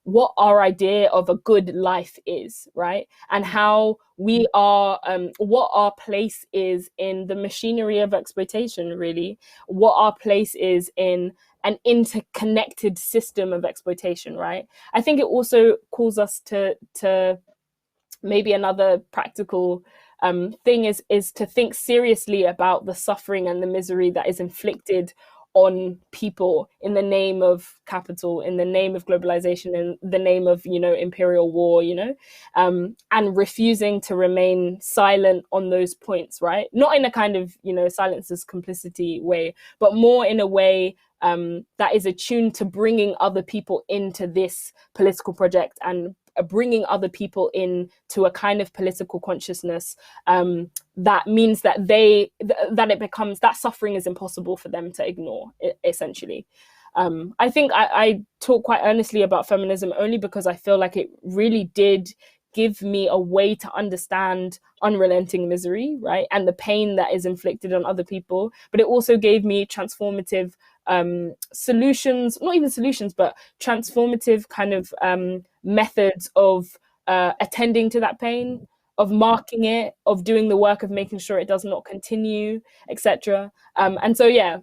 what our idea of a good life is, right? And how we are, what our place is in the machinery of exploitation, really, what our place is in an interconnected system of exploitation, right? I think it also calls us to maybe another practical thing is to think seriously about the suffering and the misery that is inflicted on people in the name of capital, in the name of globalization, in the name of, imperial war, and refusing to remain silent on those points, right? Not in a kind of, silence is complicity way, but more in a way that is attuned to bringing other people into this political project and bringing other people into a kind of political consciousness that means that it becomes that suffering is impossible for them to ignore, essentially. I think I talk quite earnestly about feminism only because I feel like it really did give me a way to understand unrelenting misery, right? And the pain that is inflicted on other people. But it also gave me transformative solutions, not even solutions, but transformative kind of methods of attending to that pain, marking it, of doing the work of making sure it does not continue, etc. And so yeah.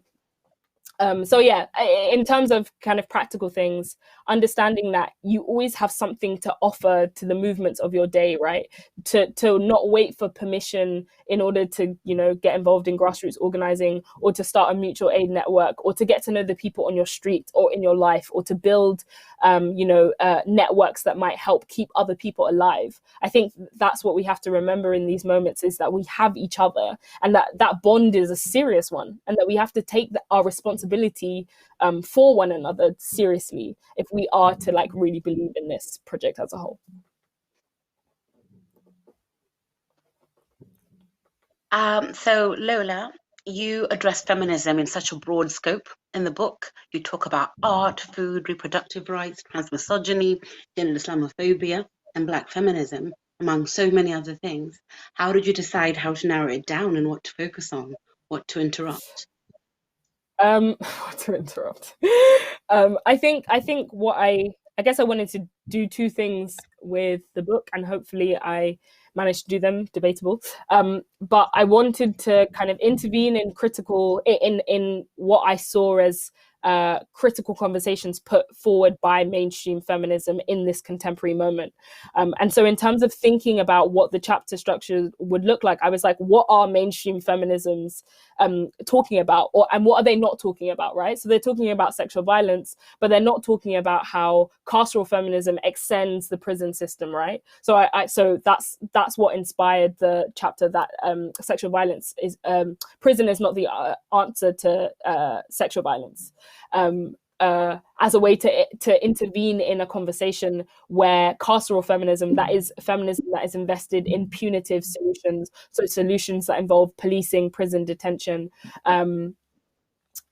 In terms of kind of practical things, understanding that you always have something to offer to the movements of your day, right? To not wait for permission in order to, get involved in grassroots organizing, or to start a mutual aid network, or to get to know the people on your street or in your life, or to build, networks that might help keep other people alive. I think that's what we have to remember in these moments, is that we have each other, and that bond is a serious one, and that we have to take our responsibility for one another seriously if we are to really believe in this project as a whole. So Lola, you address feminism in such a broad scope in the book. You talk about art, food, reproductive rights, transmisogyny, gender Islamophobia, and Black feminism, among so many other things. How did you decide how to narrow it down and what to focus on, what to interrupt? What to interrupt? I think I guess I wanted to do two things with the book, and hopefully I managed to do them. Debatable. But I wanted to kind of intervene in in what I saw as critical conversations put forward by mainstream feminism in this contemporary moment. And so in terms of thinking about what the chapter structure would look like, I was like, what are mainstream feminisms talking about, and what are they not talking about, right? So they're talking about sexual violence, but they're not talking about how carceral feminism extends the prison system, right? So so that's what inspired the chapter, that sexual violence is prison is not the answer to sexual violence. As a way to intervene in a conversation where carceral feminism, that is feminism that is invested in punitive solutions, so solutions that involve policing, prison detention, to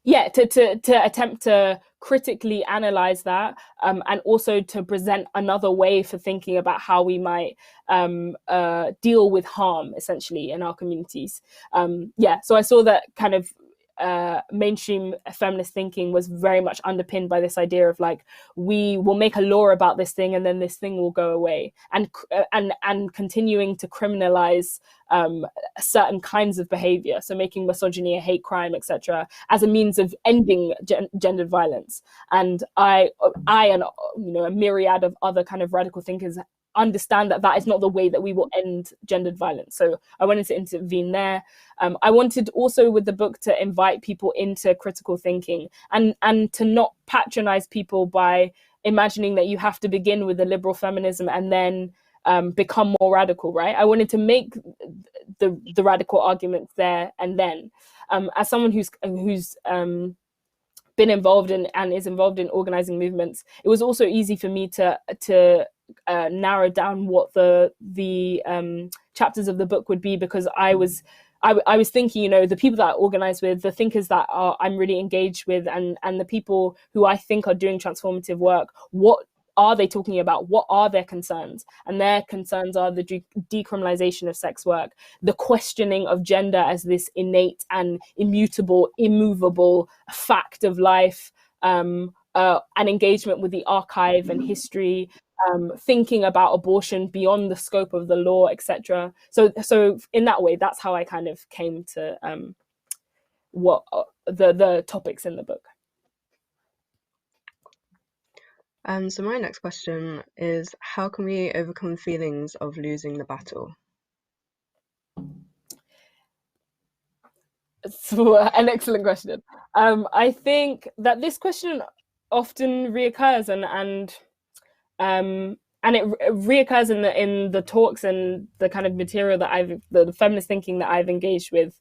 attempt to critically analyze that, and also to present another way for thinking about how we might deal with harm, essentially, in our communities. So I saw that kind of mainstream feminist thinking was very much underpinned by this idea of we will make a law about this thing and then this thing will go away, and continuing to criminalize certain kinds of behavior, so making misogyny a hate crime, etc., as a means of ending gendered violence. And I and a myriad of other kind of radical thinkers understand that is not the way that we will end gendered violence. So I wanted to intervene there. I wanted also with the book to invite people into critical thinking, and to not patronize people by imagining that you have to begin with a liberal feminism and then become more radical, right? I wanted to make the radical arguments there and then. As someone who's been involved in and is involved in organizing movements, it was also easy for me to narrow down what the chapters of the book would be, because I was thinking, the people that I organize with, the thinkers that I'm really engaged with, and the people who I think are doing transformative work, what are they talking about? What are their concerns? And their concerns are the decriminalization of sex work, the questioning of gender as this innate and immutable, immovable fact of life, an engagement with the archive and history, thinking about abortion beyond the scope of the law, etc. So in that way, that's how I kind of came to what the topics in the book. So my next question is, how can we overcome feelings of losing the battle? So, an excellent question. I think that this question often reoccurs, and it reoccurs in the talks and the kind of material that the feminist thinking that I've engaged with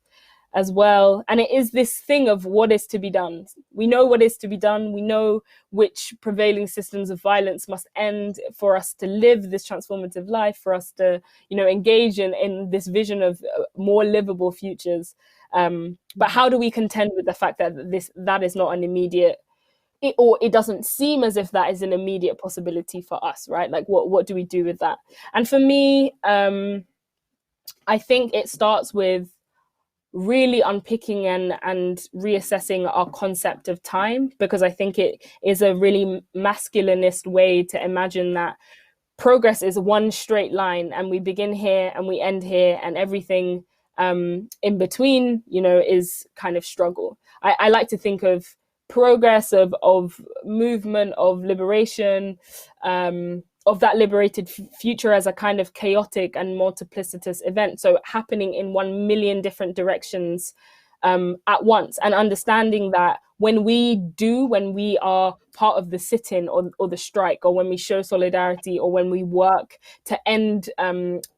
as well. And it is this thing of what is to be done. We know what is to be done. We know which prevailing systems of violence must end for us to live this transformative life, for us to, engage in this vision of more livable futures. But how do we contend with the fact that that is not an immediate, it doesn't seem as if that is an immediate possibility for us, right? What do we do with that? And for me, I think it starts with really unpicking and reassessing our concept of time, because I think it is a really masculinist way to imagine that progress is one straight line, and we begin here and we end here, and everything in between, is kind of struggle. I like to think of progress, of movement, of liberation, of that liberated future as a kind of chaotic and multiplicitous event. So happening in 1 million different directions at once, and understanding that when we are part of the sit-in or the strike, or when we show solidarity, or when we work to end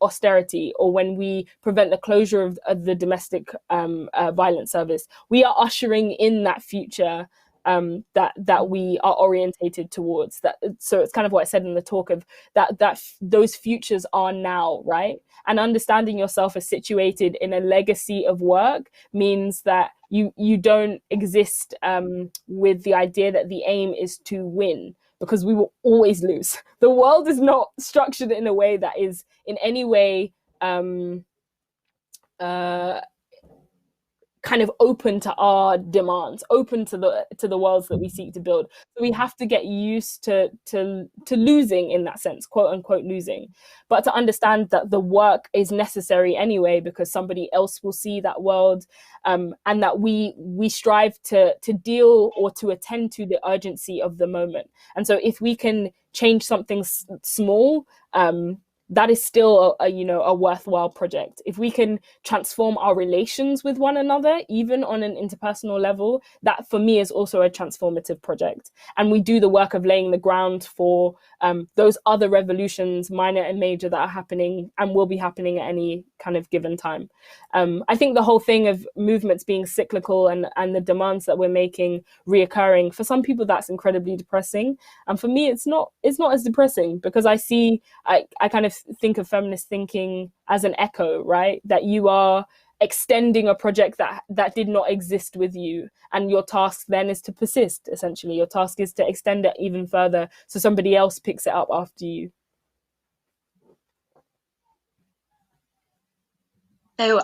austerity, or when we prevent the closure of the domestic violence service, we are ushering in that future that we are orientated towards. That, so it's kind of what I said in the talk of that those futures are now, right? And understanding yourself as situated in a legacy of work means that you don't exist with the idea that the aim is to win, because we will always lose. The world is not structured in a way that is in any way kind of open to our demands, open to the worlds that we seek to build. So we have to get used to losing, in that sense, quote unquote losing, but to understand that the work is necessary anyway, because somebody else will see that world, and that we strive to deal or to attend to the urgency of the moment. And so if we can change something small, that is still a worthwhile project. If we can transform our relations with one another, even on an interpersonal level, that for me is also a transformative project. And we do the work of laying the ground for those other revolutions, minor and major, that are happening and will be happening at any kind of given time. I think the whole thing of movements being cyclical and the demands that we're making reoccurring, for some people that's incredibly depressing. And for me, it's not as depressing, because I kind of think of feminist thinking as an echo, right? That you are extending a project that did not exist with you, and your task then is to persist. Essentially, your task is to extend it even further so somebody else picks it up after you. So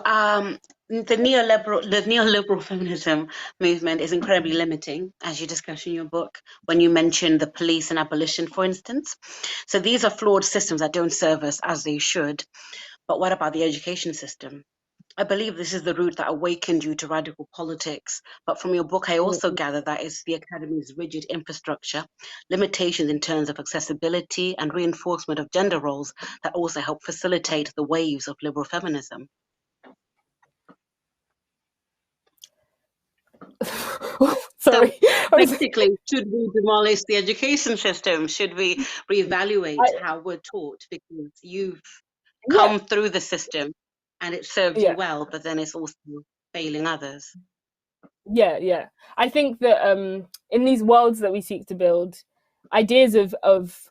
the neoliberal feminism movement is incredibly limiting, as you discuss in your book, when you mention the police and abolition, for instance. So these are flawed systems that don't serve us as they should. But what about the education system? I believe this is the route that awakened you to radical politics. But from your book, I also gather that it's the academy's rigid infrastructure, limitations in terms of accessibility, and reinforcement of gender roles that also help facilitate the waves of liberal feminism. Sorry. So basically, should we demolish the education system? Should we reevaluate how we're taught? Because you've come through the system and it served you well, but then it's also failing others. Yeah. I think that in these worlds that we seek to build, ideas of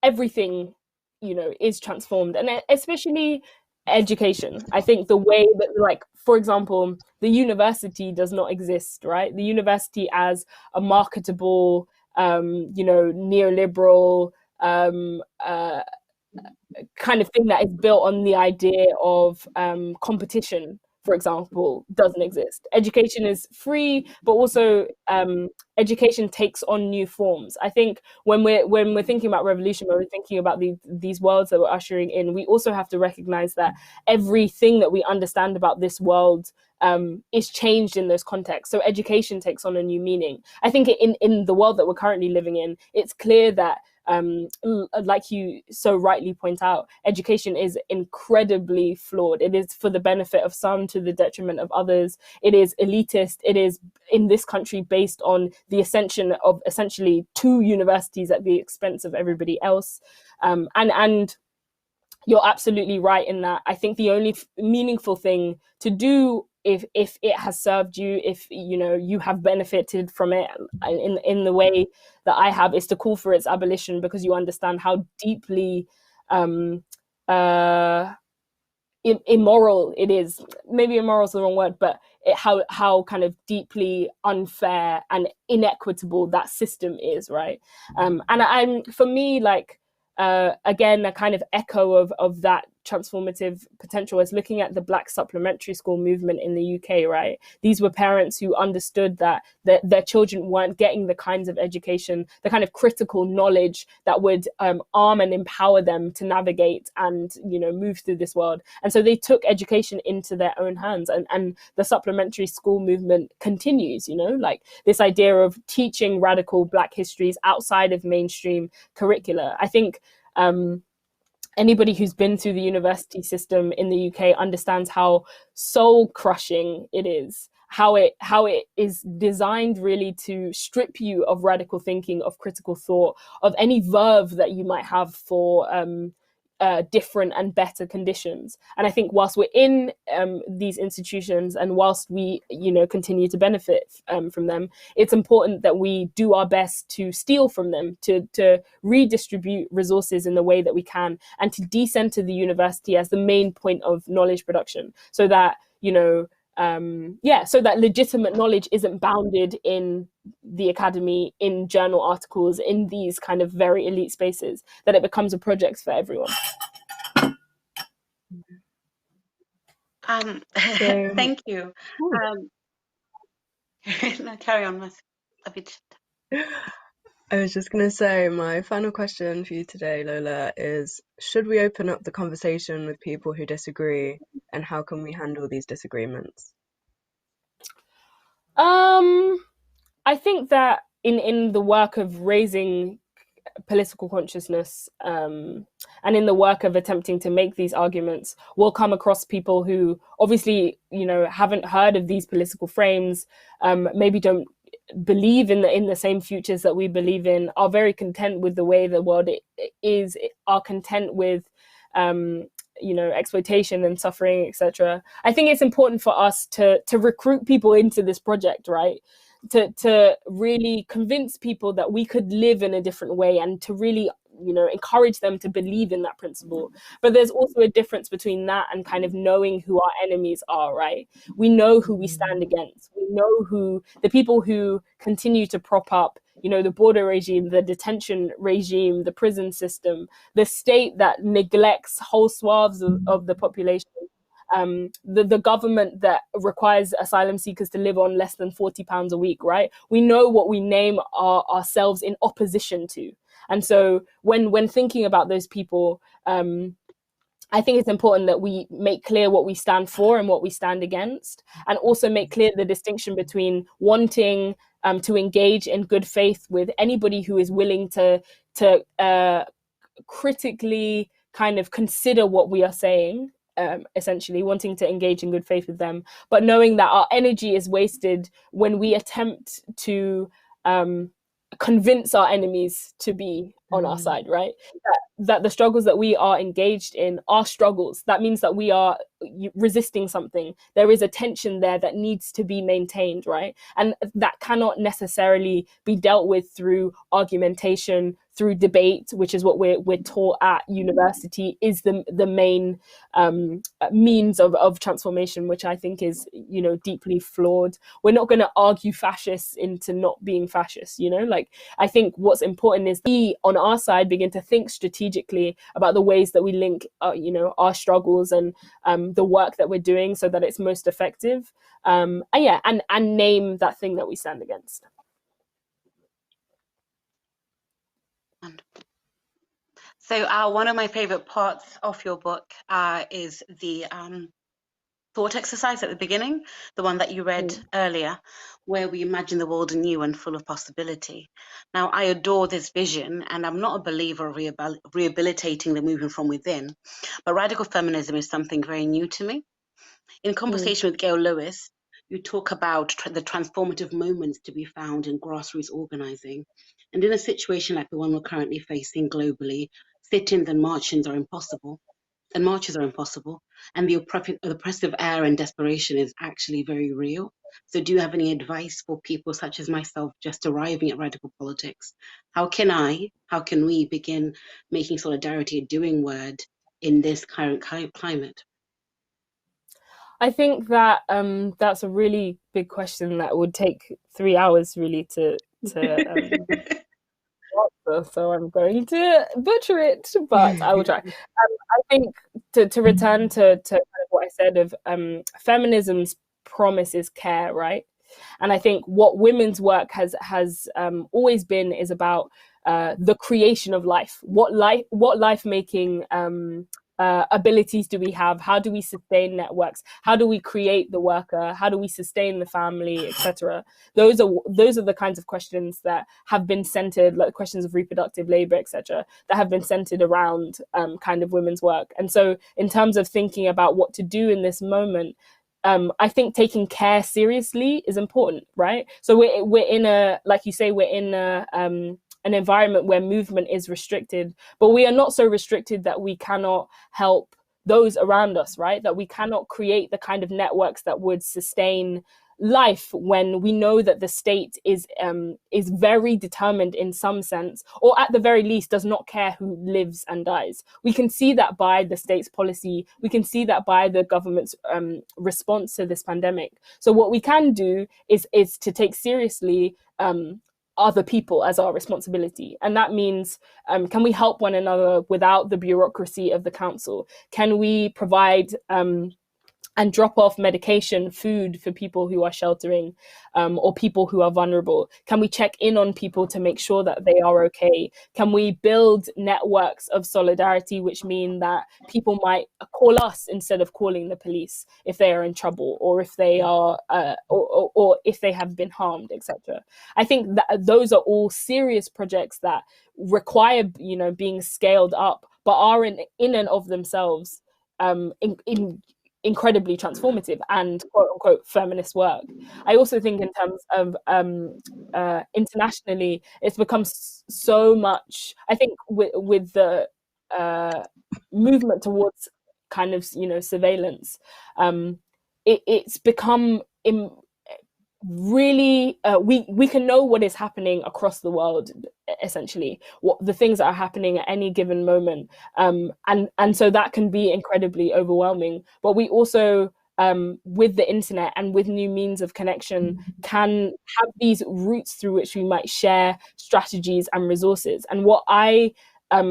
everything, is transformed, and especially education. I think the way that, like, for example, the university does not exist, right? The university as a marketable, neoliberal kind of thing that is built on the idea of competition, for example, doesn't exist. Education is free, but also education takes on new forms. I think when we're thinking about revolution, when we're thinking about these worlds that we're ushering in, we also have to recognize that everything that we understand about this world is changed in those contexts. So education takes on a new meaning. I think in the world that we're currently living in, it's clear that like you so rightly point out, education is incredibly flawed. It is for the benefit of some to the detriment of others. It is elitist. It is, in this country, based on the ascension of essentially 2 universities at the expense of everybody else. And you're absolutely right in that. I think the only meaningful thing to do, if it has served you, if you have benefited from it in the way that I have, is to call for its abolition, because you understand how deeply immoral it is. Maybe immoral is the wrong word, but how kind of deeply unfair and inequitable that system is, right? And for me, like, again, a kind of echo of that transformative potential is looking at the Black supplementary school movement in the UK, right? These were parents who understood that their children weren't getting the kinds of education, the kind of critical knowledge that would arm and empower them to navigate and, move through this world. And so they took education into their own hands, and the supplementary school movement continues, like this idea of teaching radical Black histories outside of mainstream curricula. I think anybody who's been through the university system in the UK understands how soul crushing it is, how it is designed really to strip you of radical thinking, of critical thought, of any verve that you might have for different and better conditions. And I think whilst we're in these institutions, and whilst we continue to benefit from them, it's important that we do our best to steal from them, to redistribute resources in the way that we can, and to decenter the university as the main point of knowledge production, so that so that legitimate knowledge isn't bounded in the academy, in journal articles, in these kind of very elite spaces, that it becomes a project for everyone. Thank you. No, carry on, Miss. I was just going to say, my final question for you today, Lola, is should we open up the conversation with people who disagree, and how can we handle these disagreements? I think that in the work of raising political consciousness, and in the work of attempting to make these arguments, we'll come across people who obviously, haven't heard of these political frames, maybe don't believe in the same futures that we believe in, are very content with the way the world is, are content with exploitation and suffering, etc. I think it's important for us to recruit people into this project, right? To really convince people that we could live in a different way, and to really encourage them to believe in that principle. But there's also a difference between that and kind of knowing who our enemies are, right? We know who we stand against. We know who the people who continue to prop up the border regime, the detention regime, the prison system, the state that neglects whole swaths of the population, the government that requires asylum seekers to live on less than £40 a week, right? We know what we name ourselves in opposition to. And so when thinking about those people, I think it's important that we make clear what we stand for and what we stand against, and also make clear the distinction between wanting to engage in good faith with anybody who is willing to critically kind of consider what we are saying, essentially wanting to engage in good faith with them, but knowing that our energy is wasted when we attempt to convince our enemies to be on our side, right? That the struggles that we are engaged in are struggles. That means that we are resisting something. There is a tension there that needs to be maintained, right? And that cannot necessarily be dealt with through argumentation, through debate, which is what we're taught at university is the main means of transformation, which I think is deeply flawed. We're not going to argue fascists into not being fascists. I think what's important is we on our side begin to think strategically about the ways that we link our struggles and the work that we're doing, so that it's most effective, and name that thing that we stand against. So one of my favorite parts of your book is the thought exercise at the beginning, the one that you read earlier, where we imagine the world anew and full of possibility. Now, I adore this vision, and I'm not a believer of rehabilitating the movement from within, but radical feminism is something very new to me. In conversation with Gail Lewis, you talk about the transformative moments to be found in grassroots organising. And in a situation like the one we're currently facing globally, sit-ins and march-ins are impossible, and marches are impossible, and the oppressive air and desperation is actually very real. So do you have any advice for people such as myself just arriving at radical politics? How can we begin making solidarity a doing word in this current climate? I think that that's a really big question that would take 3 hours really to answer, so I'm going to butcher it, but I will try. I think to return to kind of what I said of feminism's promise is care, right? And I think what women's work has always been is about the creation of life. What life making abilities do we have? How do we sustain networks? How do we create the worker? How do we sustain the family, etc.? Those are the kinds of questions that have been centered, like questions of reproductive labor, etc., that have been centered around kind of women's work. And so, in terms of thinking about what to do in this moment, I think taking care seriously is important, right? So we're in a, like you say, we're in an environment where movement is restricted, but we are not so restricted that we cannot help those around us, right? That we cannot create the kind of networks that would sustain life when we know that the state is very determined in some sense, or at the very least does not care who lives and dies. We can see that by the state's policy. We can see that by the government's response to this pandemic. So what we can do is to take seriously other people as our responsibility. And that means, can we help one another without the bureaucracy of the council? Can we provide and drop off medication, food for people who are sheltering or people who are vulnerable? Can we check in on people to make sure that they are okay? Can we build networks of solidarity, which mean that people might call us instead of calling the police if they are in trouble, or if they are, or if they have been harmed, etc. I think that those are all serious projects that require, being scaled up, but are in and of themselves incredibly transformative and quote unquote feminist work. I also think in terms of internationally, it's become so much, I think with the movement towards kind of, surveillance, it's become really we can know what is happening across the world, essentially, what the things that are happening at any given moment, and so that can be incredibly overwhelming. But we also with the internet and with new means of connection can have these routes through which we might share strategies and resources. And what I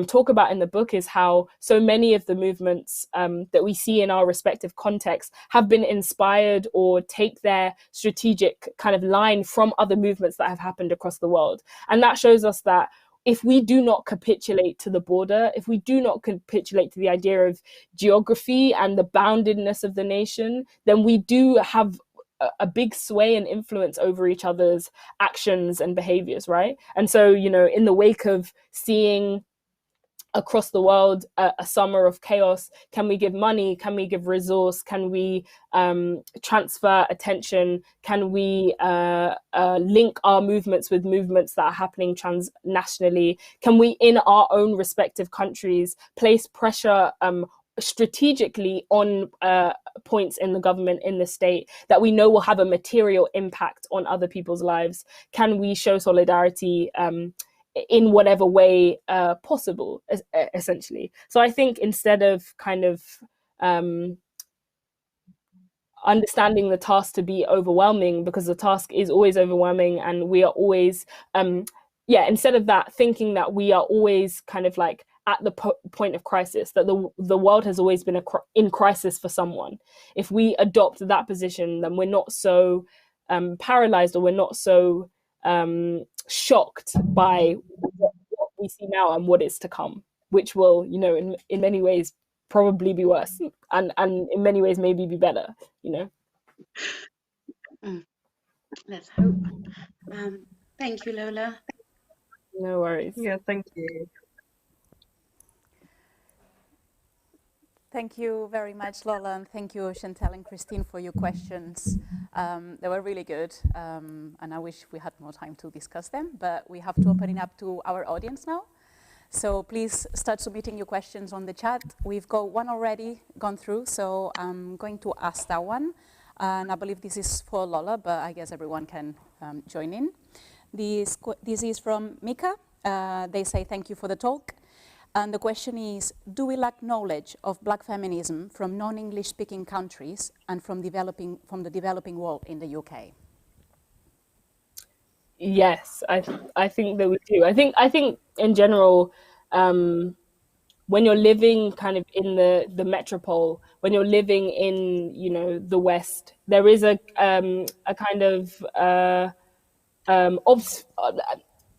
talk about in the book is how so many of the movements that we see in our respective contexts have been inspired or take their strategic kind of line from other movements that have happened across the world. And that shows us that if we do not capitulate to the border, if we do not capitulate to the idea of geography and the boundedness of the nation, then we do have a big sway and influence over each other's actions and behaviors, right? And so, in the wake of seeing across the world a summer of chaos, can we give money? Can we give resource? Can we transfer attention? Can we link our movements with movements that are happening transnationally? Can we, in our own respective countries, place pressure strategically on points in the government, in the state, that we know will have a material impact on other people's lives? Can we show solidarity in whatever way possible, essentially? So I think instead of kind of understanding the task to be overwhelming, because the task is always overwhelming and we are always, instead of that, thinking that we are always kind of like at the point of crisis, that the world has always been in crisis for someone. If we adopt that position, then we're not so paralyzed, or we're not so shocked by what we see now and what is to come, which will, in many ways probably be worse, and in many ways maybe be better, Let's hope. Thank you, Lola. No worries. Yeah, thank you. Thank you very much, Lola, and thank you, Chantal and Christine, for your questions. They were really good, and I wish we had more time to discuss them, but we have to open it up to our audience now. So please start submitting your questions on the chat. We've got one already gone through, so I'm going to ask that one. And I believe this is for Lola, but I guess everyone can join in. This is from Mika. They say, thank you for the talk. And the question is, do we lack knowledge of Black feminism from non-English speaking countries and from the developing world in the UK? Yes, I think that we do. I think in general, when you're living kind of in the metropole, when you're living in, you know, the West, there is a kind of an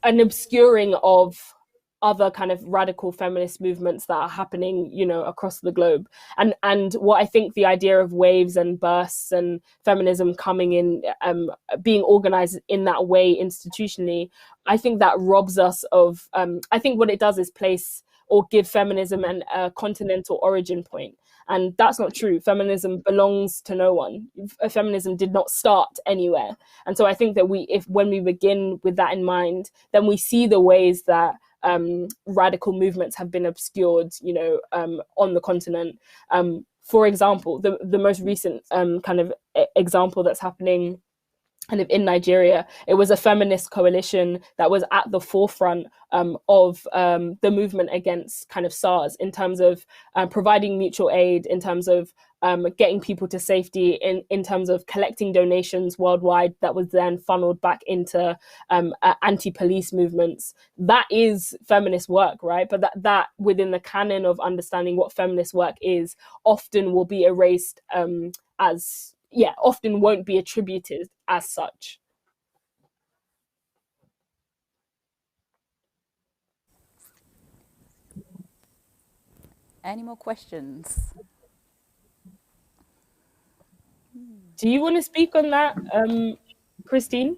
obscuring of other kind of radical feminist movements that are happening, you know, across the globe. And what I think the idea of waves and bursts and feminism coming in, being organized in that way institutionally, I think that robs us of, I think what it does is place or give feminism a continental origin point. And that's not true. Feminism belongs to no one. Feminism did not start anywhere. And so I think that when we begin with that in mind, then we see the ways that radical movements have been obscured, you know, on the continent. For example, the most recent kind of example that's happening kind of in Nigeria, it was a feminist coalition that was at the forefront of the movement against kind of SARS, in terms of providing mutual aid, in terms of getting people to safety, in terms of collecting donations worldwide that was then funneled back into anti-police movements. That is feminist work, right? But that within the canon of understanding what feminist work is, often will be erased often won't be attributed as such. Any more questions? Do you want to speak on that, Christine?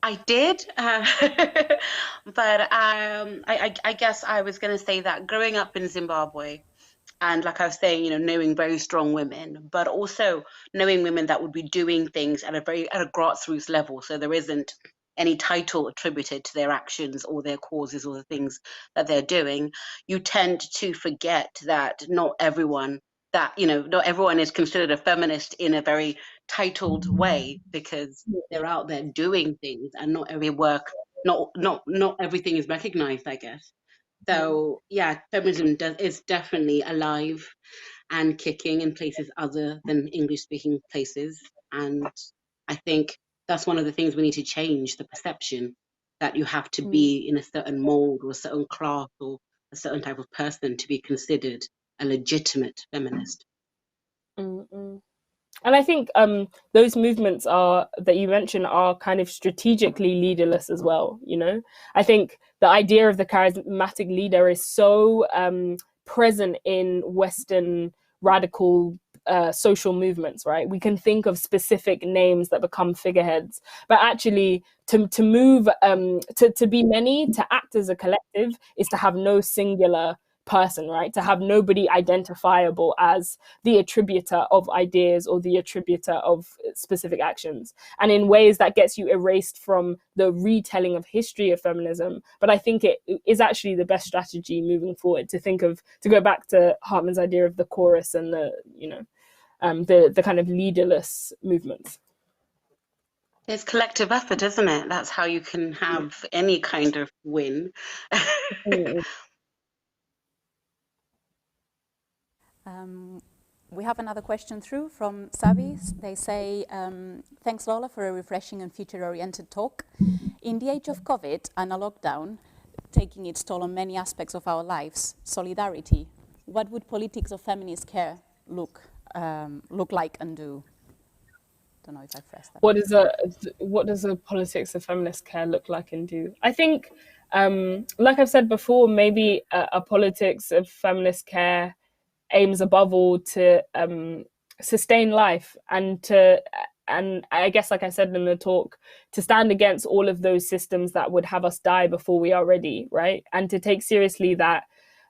I did, but I guess I was going to say that growing up in Zimbabwe, and like I was saying, you know, knowing very strong women, but also knowing women that would be doing things at a grassroots level. So there isn't any title attributed to their actions or their causes or the things that they're doing. You tend to forget that not everyone is considered a feminist in a very titled way, because they're out there doing things, and not everything is recognized, I guess. So yeah, feminism is definitely alive and kicking in places other than English-speaking places. And I think that's one of the things we need to change, the perception that you have to be in a certain mold or a certain class or a certain type of person to be considered a legitimate feminist. And I think those movements that you mentioned are kind of strategically leaderless as well. You know, I think the idea of the charismatic leader is so present in Western radical social movements, right? We can think of specific names that become figureheads, but actually to move, to be many, to act as a collective, is to have no singular person, right? To have nobody identifiable as the attributor of ideas or the attributor of specific actions. And in ways that gets you erased from the retelling of history of feminism. But I think it is actually the best strategy moving forward, to go back to Hartman's idea of the chorus and the kind of leaderless movements. It's collective effort, isn't it? That's how you can have any kind of win. We have another question through from Savis. They say, thanks Lola for a refreshing and future-oriented talk. In the age of COVID and a lockdown taking its toll on many aspects of our lives, solidarity, what would politics of feminist care look like and do? Don't know if I phrased that. What does a politics of feminist care look like and do? I think, like I've said before, maybe a politics of feminist care aims above all to sustain life and I guess, like I said in the talk, to stand against all of those systems that would have us die before we are ready, right? And to take seriously that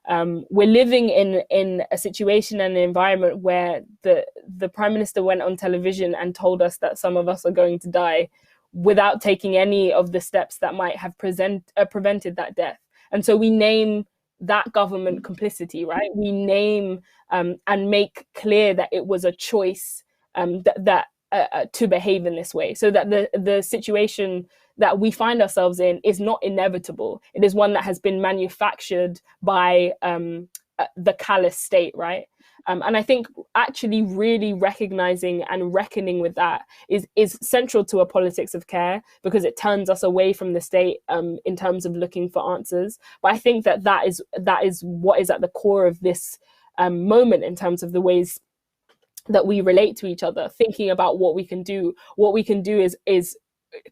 we're living in a situation and an environment where the Prime Minister went on television and told us that some of us are going to die without taking any of the steps that might have prevented that death. And so we name that government complicity, right? We name and make clear that it was a choice to behave in this way, so that the situation that we find ourselves in is not inevitable. It is one that has been manufactured by the callous state, right? And I think actually really recognizing and reckoning with that is central to a politics of care, because it turns us away from the state in terms of looking for answers. But I think that is what is at the core of this moment, in terms of the ways that we relate to each other, thinking about what we can do. What we can do is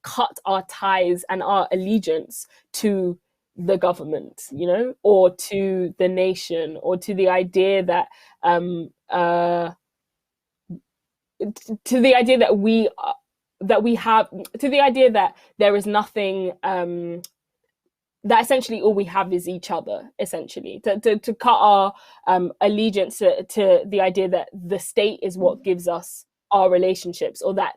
cut our ties and our allegiance to the government, you know, or to the nation, or to the idea that to the idea that we have, to the idea that there is nothing, that essentially all we have is each other, essentially, to cut our allegiance to the idea that the state is what gives us our relationships, or that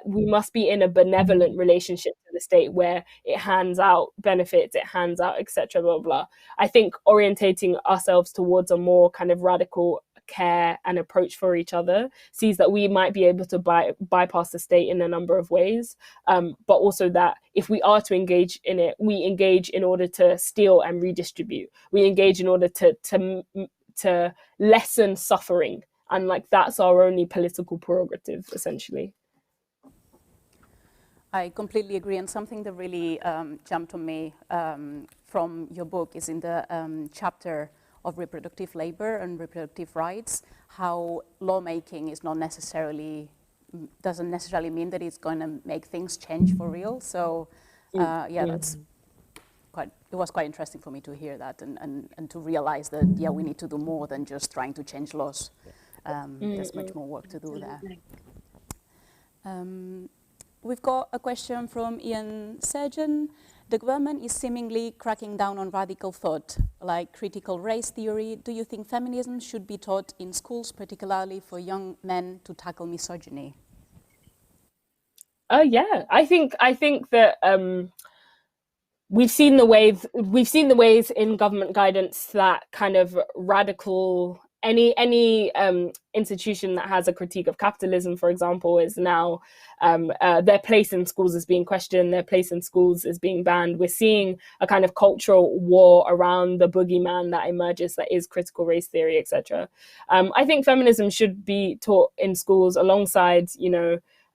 we must be in a benevolent relationship to the state where it hands out benefits, it hands out, etc., blah, blah. I think orientating ourselves towards a more kind of radical care and approach for each other sees that we might be able to bypass the state in a number of ways, but also that if we are to engage in it, we engage in order to steal and redistribute. We engage in order to lessen suffering, and like that's our only political prerogative, essentially. I completely agree, and something that really jumped on me from your book is in the chapter of reproductive labor and reproductive rights, how lawmaking is doesn't necessarily mean that it's going to make things change for real. So it was quite interesting for me to hear that and to realize that, we need to do more than just trying to change laws. There's much more work to do there. We've got a question from Ian Sergeant. The government is seemingly cracking down on radical thought, like critical race theory. Do you think feminism should be taught in schools, particularly for young men, to tackle misogyny? Yeah, I think that we've seen the ways in government guidance that kind of radical, any institution that has a critique of capitalism, for example, is now their place in schools is being questioned, their place in schools is being banned. We're seeing a kind of cultural war around the boogeyman that emerges, that is critical race theory, etc. I think feminism should be taught in schools alongside,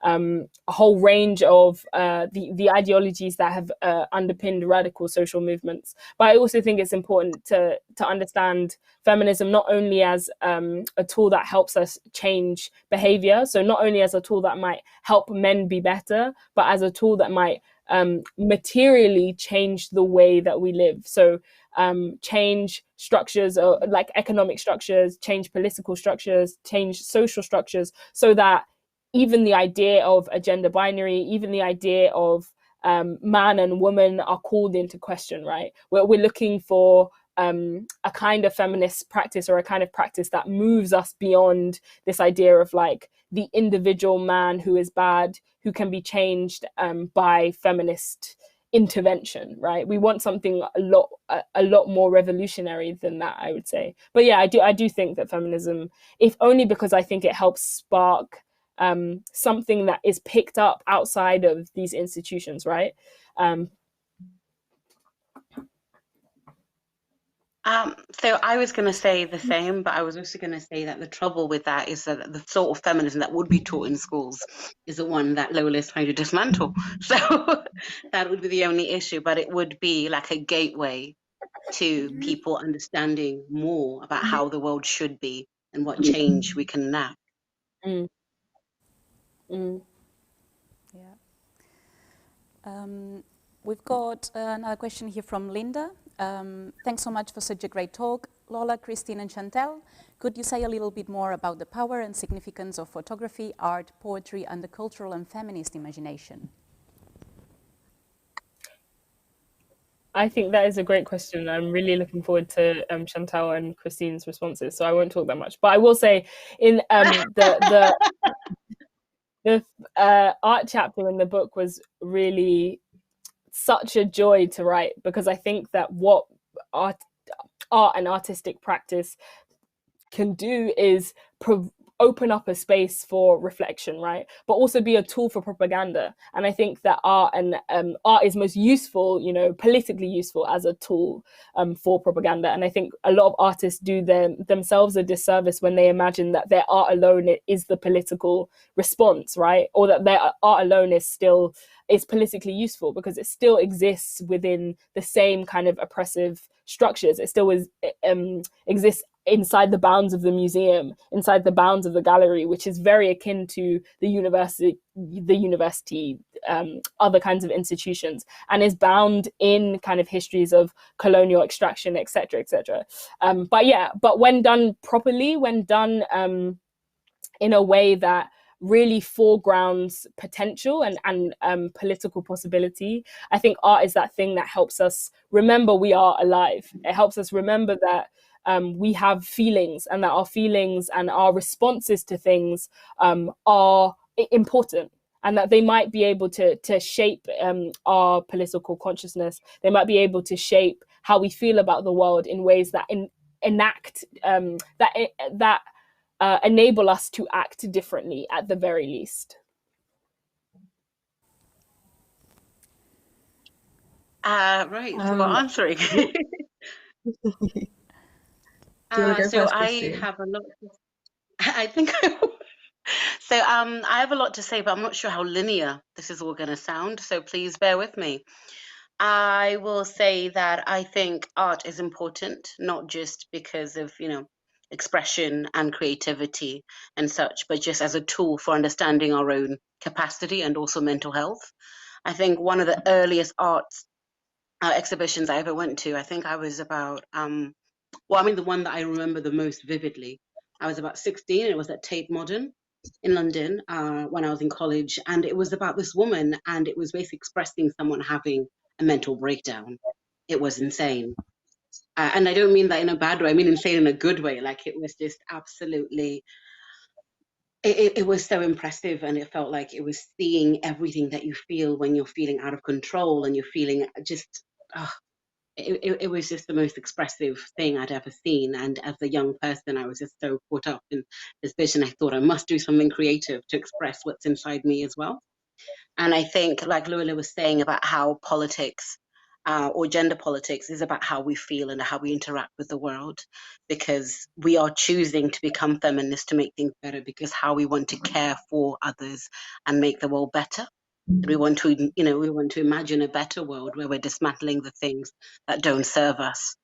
a whole range of the ideologies that have underpinned radical social movements. But I also think it's important to understand feminism not only as a tool that helps us change behavior, so not only as a tool that might help men be better, but as a tool that might materially change the way that we live. So change structures, like economic structures, change political structures, change social structures, so that even the idea of a gender binary, even the idea of man and woman are called into question, right? We're looking for a kind of feminist practice, or a kind of practice that moves us beyond this idea of like the individual man who is bad, who can be changed by feminist intervention, right? We want something a lot more revolutionary than that, I would say. But yeah, I do think that feminism, if only because I think it helps spark something that is picked up outside of these institutions, right? So I was going to say the same, but I was also going to say that the trouble with that is that the sort of feminism that would be taught in schools is the one that Lola is trying to dismantle. So that would be the only issue, but it would be like a gateway to people understanding more about how the world should be and what change we can enact. We've got another question here from Linda. Thanks so much for such a great talk, Lola, Christine, and Chantel. Could you say a little bit more about the power and significance of photography, art, poetry, and the cultural and feminist imagination? I think that is a great question. I'm really looking forward to Chantal and Christine's responses, so I won't talk that much. But I will say, in the art chapter in the book was really such a joy to write, because I think that what art and artistic practice can do is open up a space for reflection, right? But also be a tool for propaganda. And I think that art is most useful, politically useful as a tool for propaganda. And I think a lot of artists do themselves a disservice when they imagine that their art alone is the political response, right? Or that their art alone is politically useful, because it still exists within the same kind of oppressive structures. It still exists inside the bounds of the museum, inside the bounds of the gallery, which is very akin to the university, other kinds of institutions, and is bound in kind of histories of colonial extraction, etc., etc. But when done properly, when done in a way that really foregrounds potential and political possibility, I think art is that thing that helps us remember we are alive. It helps us remember that we have feelings, and that our feelings and our responses to things are important, and that they might be able to shape our political consciousness. They might be able to shape how we feel about the world in ways that enable us to act differently, at the very least. Right, for answering. Do you want to go So first, I Christine? have a lot. I think I will. So I have a lot to say, but I'm not sure how linear this is all going to sound. So please bear with me. I will say that I think art is important, not just because of expression and creativity and such, but just as a tool for understanding our own capacity and also mental health. I think one of the earliest art exhibitions I ever went to, I think I was about the one that I remember the most vividly, I was about 16. It was at Tate Modern in London when I was in college. And it was about this woman, and it was basically expressing someone having a mental breakdown. It was insane. And I don't mean that in a bad way. I mean insane in a good way. Like, it was just absolutely, it was so impressive. And it felt like it was seeing everything that you feel when you're feeling out of control and you're feeling just, it was just the most expressive thing I'd ever seen. And as a young person, I was just so caught up in this vision. I thought I must do something creative to express what's inside me as well. And I think, like Lola was saying about how politics or gender politics is about how we feel and how we interact with the world, because we are choosing to become feminists to make things better, because how we want to care for others and make the world better. We want to imagine a better world where we're dismantling the things that don't serve us.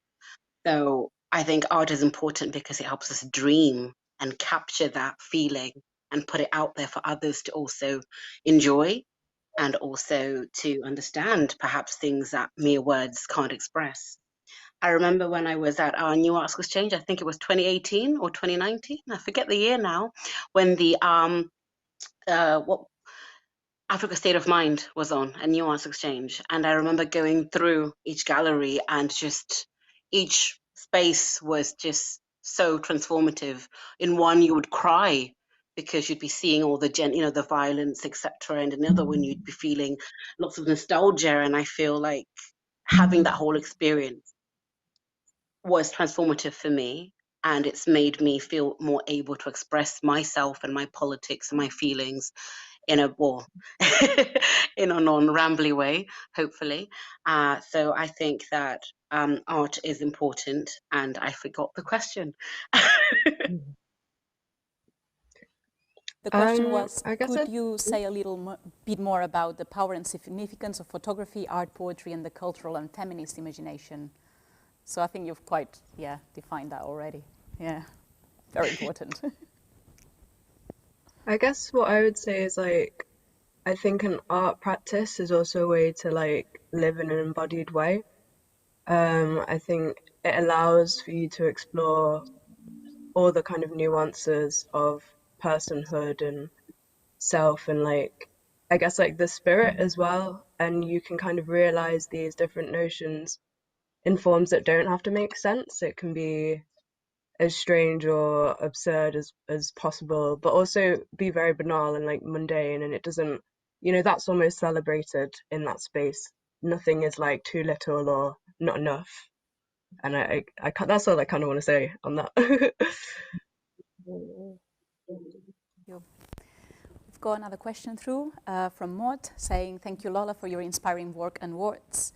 So I think art is important because it helps us dream and capture that feeling and put it out there for others to also enjoy, and also to understand perhaps things that mere words can't express. I remember when I was at our New Arts Exchange, I think it was 2018 or 2019, I forget the year now, when the Africa State of Mind was on a New Arts Exchange. And I remember going through each gallery, and just each space was just so transformative. In one, you would cry because you'd be seeing all the the violence, etc. And another one, you'd be feeling lots of nostalgia. And I feel like having that whole experience was transformative for me. And it's made me feel more able to express myself and my politics and my feelings in a in a non-rambly way, hopefully. So I think that art is important, and I forgot the question. The question was, I guess could you say a little bit more about the power and significance of photography, art, poetry, and the cultural and feminist imagination? So I think you've quite, defined that already. Yeah, very important. I guess what I would say is like, I think an art practice is also a way to like live in an embodied way. I think it allows for you to explore all the kind of nuances of personhood and self, and like, I guess like the spirit as well. And you can kind of realize these different notions in forms that don't have to make sense. It can be as strange or absurd as possible, but also be very banal and like mundane. And it doesn't, that's almost celebrated in that space. Nothing is like too little or not enough. And I that's all I kind of want to say on that. we've got another question through from Maud saying, thank you, Lola, for your inspiring work and words.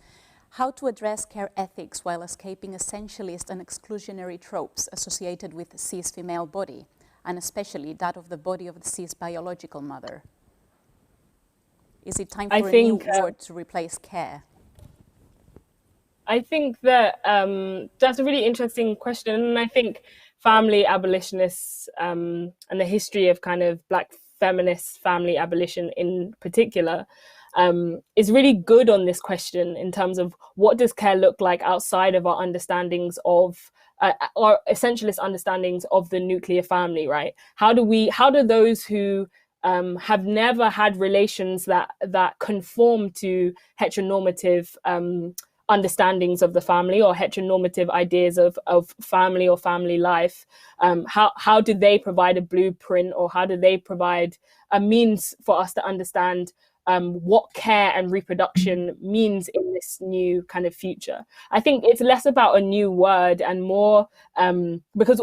How to address care ethics while escaping essentialist and exclusionary tropes associated with the cis female body, and especially that of the body of the cis biological mother? Is it time for a new word to replace care? I think that that's a really interesting question. And I think family abolitionists and the history of kind of Black feminist family abolition in particular is really good on this question in terms of what does care look like outside of our understandings of our essentialist understandings of the nuclear family, right? How do those who have never had relations that conform to heteronormative understandings of the family or heteronormative ideas of family or family life, how do they provide a blueprint, or how do they provide a means for us to understand what care and reproduction means in this new kind of future? I think it's less about a new word and more because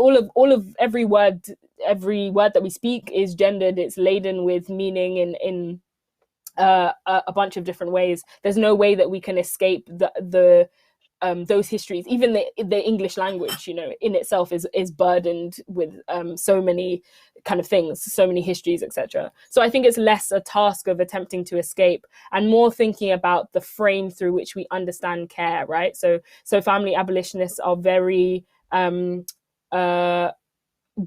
every word that we speak is gendered. It's laden with meaning in a bunch of different ways. There's no way that we can escape those histories. Even the English language, in itself is burdened with so many kind of things, so many histories, etc. So I think it's less a task of attempting to escape and more thinking about the frame through which we understand care, right? So family abolitionists are very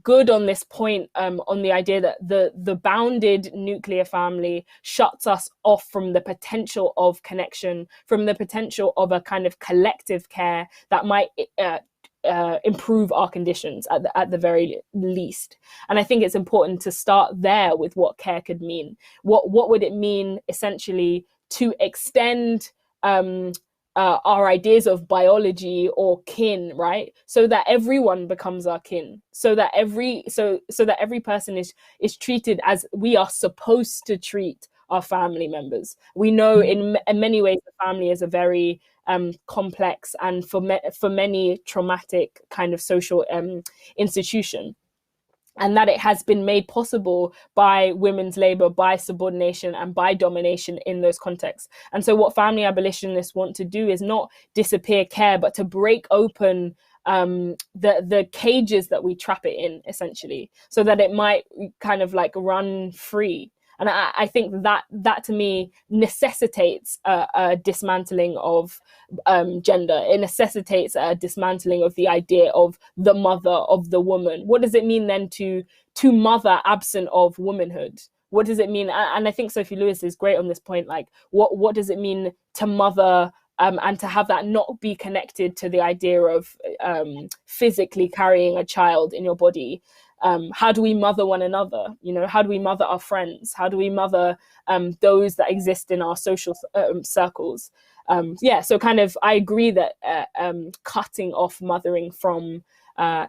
good on this point, on the idea that the bounded nuclear family shuts us off from the potential of connection, from the potential of a kind of collective care that might improve our conditions at the very least. And I think it's important to start there with what care could mean. What would it mean essentially to extend our ideas of biology or kin, right? So that everyone becomes our kin, so that every person is treated as we are supposed to treat our family members. We know in many ways the family is a very complex and for many traumatic kind of social institution, and that it has been made possible by women's labor, by subordination, and by domination in those contexts. And so what family abolitionists want to do is not disappear care, but to break open the cages that we trap it in, essentially, so that it might kind of like run free. And I think that to me necessitates a dismantling of gender. It necessitates a dismantling of the idea of the mother, of the woman. What does it mean then to mother absent of womanhood? What does it mean? And I think Sophie Lewis is great on this point. Like, what does it mean to mother and to have that not be connected to the idea of physically carrying a child in your body? How do we mother one another? How do we mother our friends? How do we mother those that exist in our social circles? So kind of, I agree that cutting off mothering from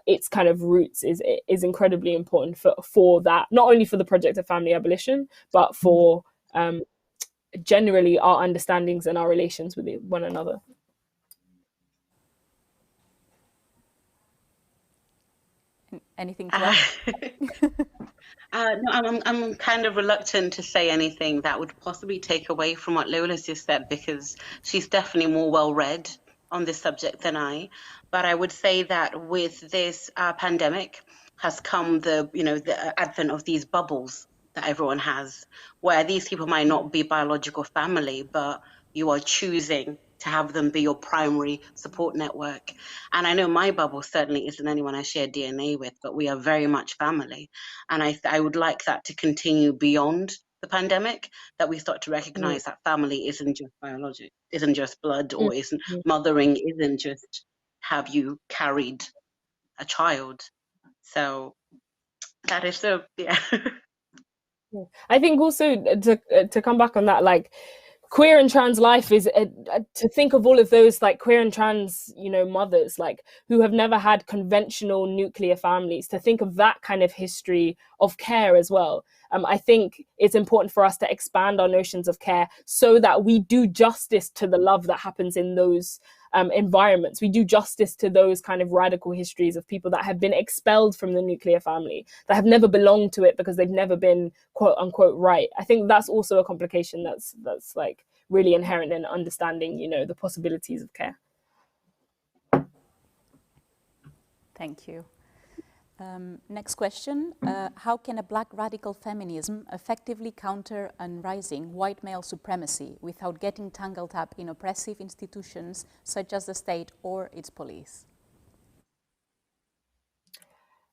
its kind of roots is incredibly important for that, not only for the project of family abolition, but for generally our understandings and our relations with one another. Anything to add? No, I'm kind of reluctant to say anything that would possibly take away from what Lola's just said, because she's definitely more well-read on this subject than I. But I would say that with this pandemic has come the advent of these bubbles that everyone has, where these people might not be biological family, but you are choosing to have them be your primary support network. And I know my bubble certainly isn't anyone I share DNA with, but we are very much family. And I would like that to continue beyond the pandemic, that we start to recognize that family isn't just biologic, isn't just blood, or isn't mothering, isn't just have you carried a child. So that is I think also to come back on that, like, queer and trans life is to think of all of those like queer and trans mothers like who have never had conventional nuclear families, to think of that kind of history of care as well. I think it's important for us to expand our notions of care so that we do justice to the love that happens in those environments. We do justice to those kind of radical histories of people that have been expelled from the nuclear family, that have never belonged to it because they've never been quote unquote right. I think that's also a complication that's like really inherent in understanding, you know, the possibilities of care. Thank you. Next question. How can a Black radical feminism effectively counter and rising white male supremacy without getting tangled up in oppressive institutions such as the state or its police?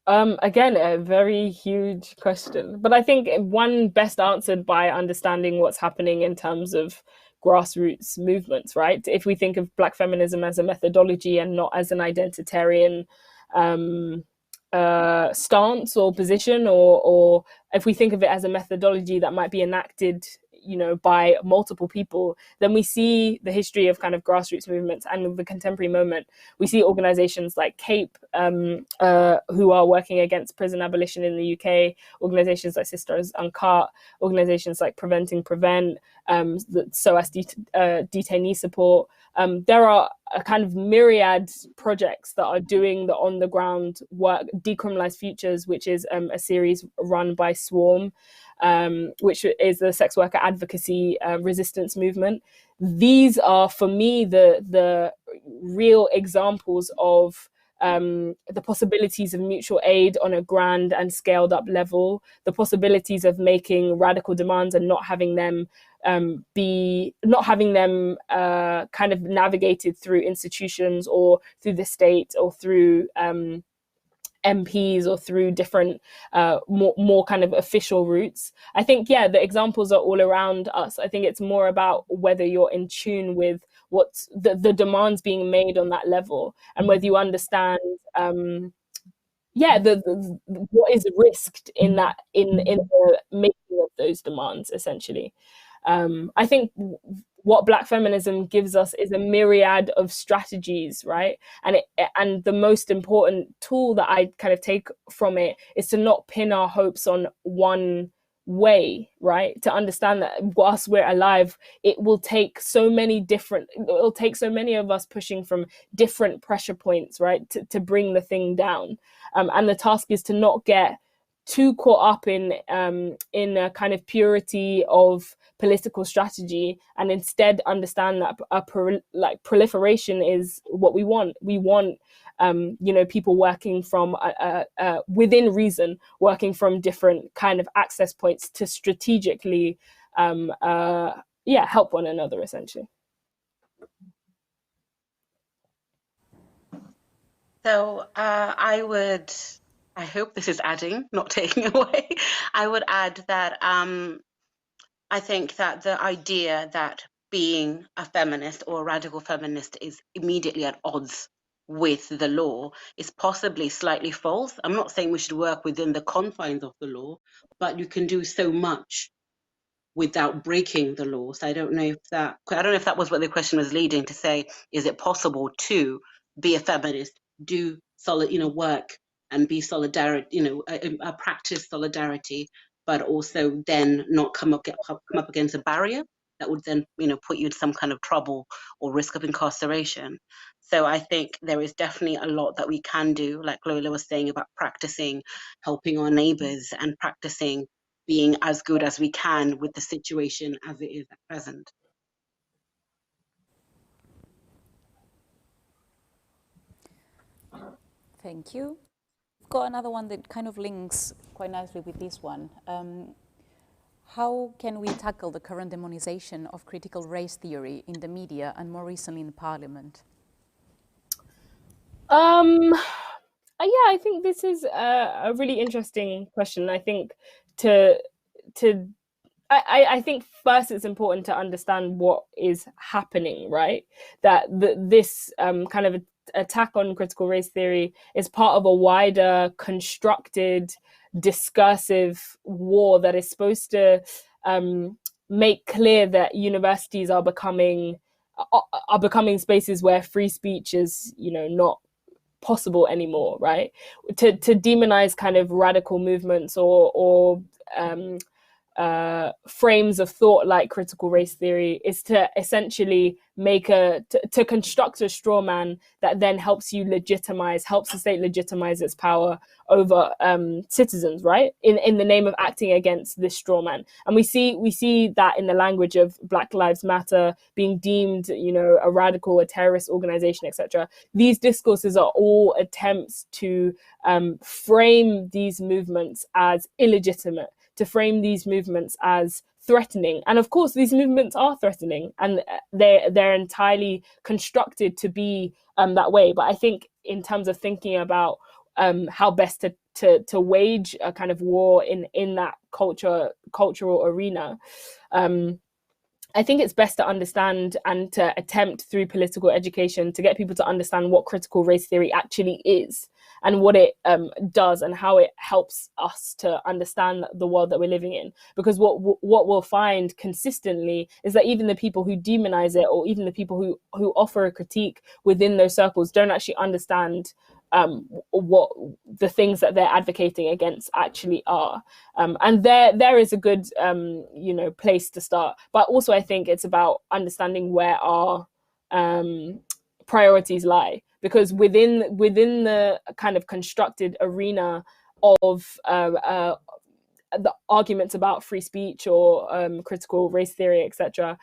Again, a very huge question. But I think one best answered by understanding what's happening in terms of grassroots movements, right? If we think of Black feminism as a methodology and not as an identitarian stance or position, or if we think of it as a methodology that might be enacted, you know, by multiple people, then we see the history of kind of grassroots movements, and the contemporary moment, we see organizations like CAPE, who are working against prison abolition in the UK, organizations like Sisters Uncut, organizations like Preventing Prevent, the SOAS detainee support. There are a kind of myriad projects that are doing the on the ground work. Decriminalized Futures, which is a series run by Swarm, which is the sex worker advocacy resistance movement. These are, for me, the real examples of the possibilities of mutual aid on a grand and scaled up level, the possibilities of making radical demands and not having them kind of navigated through institutions or through the state or through MPs or through different more kind of official routes. I think, yeah, the examples are all around us. I think it's more about whether you're in tune with what's the demands being made on that level, and whether you understand what is risked in that in the making of those demands, essentially. I think what Black feminism gives us is a myriad of strategies, right? And the most important tool that I kind of take from it is to not pin our hopes on one way, right? To understand that whilst we're alive, it'll take so many of us pushing from different pressure points, right, to bring the thing down. And the task is to not get too caught up in a kind of purity of political strategy, and instead understand that proliferation is what we want. We want people working from within reason, working from different kind of access points to strategically help one another, essentially. So I hope this is adding, not taking away. I would add that I think that the idea that being a feminist or a radical feminist is immediately at odds with the law is possibly slightly false. I'm not saying we should work within the confines of the law, but you can do so much without breaking the law. So I don't know if that was what the question was leading to say. Is it possible to be a feminist, do solid, work and be solidarity, practice solidarity, but also then not come up against a barrier that would then, put you in some kind of trouble or risk of incarceration. So I think there is definitely a lot that we can do, like Lola was saying, about practicing helping our neighbors and practicing being as good as we can with the situation as it is at present. Thank you. I've got another one that kind of links quite nicely with this one. How can we tackle the current demonization of critical race theory in the media and more recently in Parliament? I think this is a really interesting question. I think I think first it's important to understand what is happening, right? That this kind of attack on critical race theory is part of a wider, constructed, discursive war that is supposed to make clear that universities are becoming spaces where free speech is, not possible anymore, right? To demonize kind of radical movements or frames of thought like critical race theory is to essentially to construct a straw man that then helps the state legitimize its power over citizens, right? In the name of acting against this straw man. And we see that in the language of Black Lives Matter being deemed, a radical, a terrorist organization, etc. These discourses are all attempts to frame these movements as illegitimate, to frame these movements as threatening. And of course, these movements are threatening, and they're entirely constructed to be that way. But I think in terms of thinking about how best to wage a kind of war in that cultural arena, I think it's best to understand and to attempt through political education to get people to understand what critical race theory actually is and what it does and how it helps us to understand the world that we're living in. Because what we'll find consistently is that even the people who demonize it, or even the people who offer a critique within those circles, don't actually understand what the things that they're advocating against actually are. And there is a good place to start. But also I think it's about understanding where our priorities lie, because within the kind of constructed arena of the arguments about free speech or critical race theory, etc.,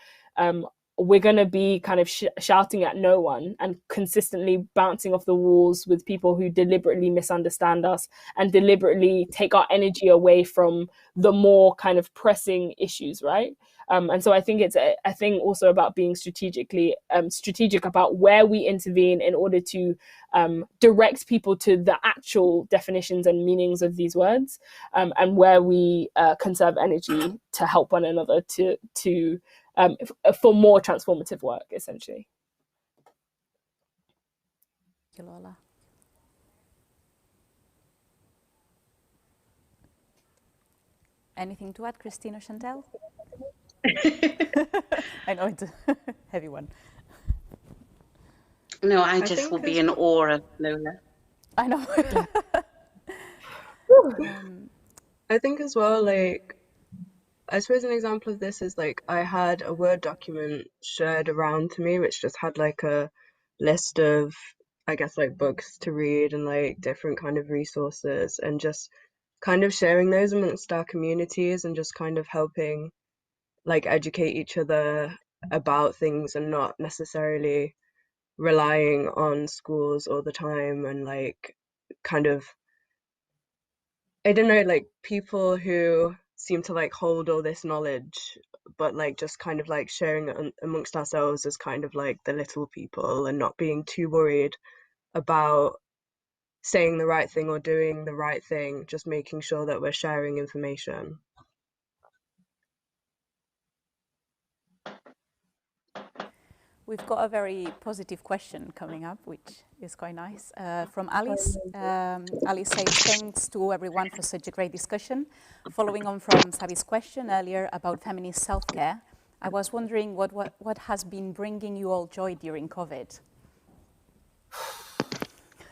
we're going to be kind of shouting at no one and consistently bouncing off the walls with people who deliberately misunderstand us and deliberately take our energy away from the more kind of pressing issues, right? And so I think it's a thing also about being strategic about where we intervene in order to direct people to the actual definitions and meanings of these words, and where we conserve energy to help one another to for more transformative work, essentially. Thank you, Lola. Anything to add, Christine or Chantal? I know it's a heavy one. No, I just will be in awe of Lola. I know. I think as well, like, I suppose an example of this is like I had a Word document shared around to me which just had like a list of, I guess, like books to read and like different kind of resources, and just kind of sharing those amongst our communities and just kind of helping like educate each other about things and not necessarily relying on schools all the time, and like kind of, I don't know, like people who seem to like hold all this knowledge, but like just kind of like sharing it amongst ourselves as kind of like the little people, and not being too worried about saying the right thing or doing the right thing, just making sure that we're sharing information. We've got a very positive question coming up, which is quite nice, from Alice. Alice says, thanks to everyone for such a great discussion. Following on from Sabi's question earlier about feminist self-care, I was wondering what has been bringing you all joy during COVID?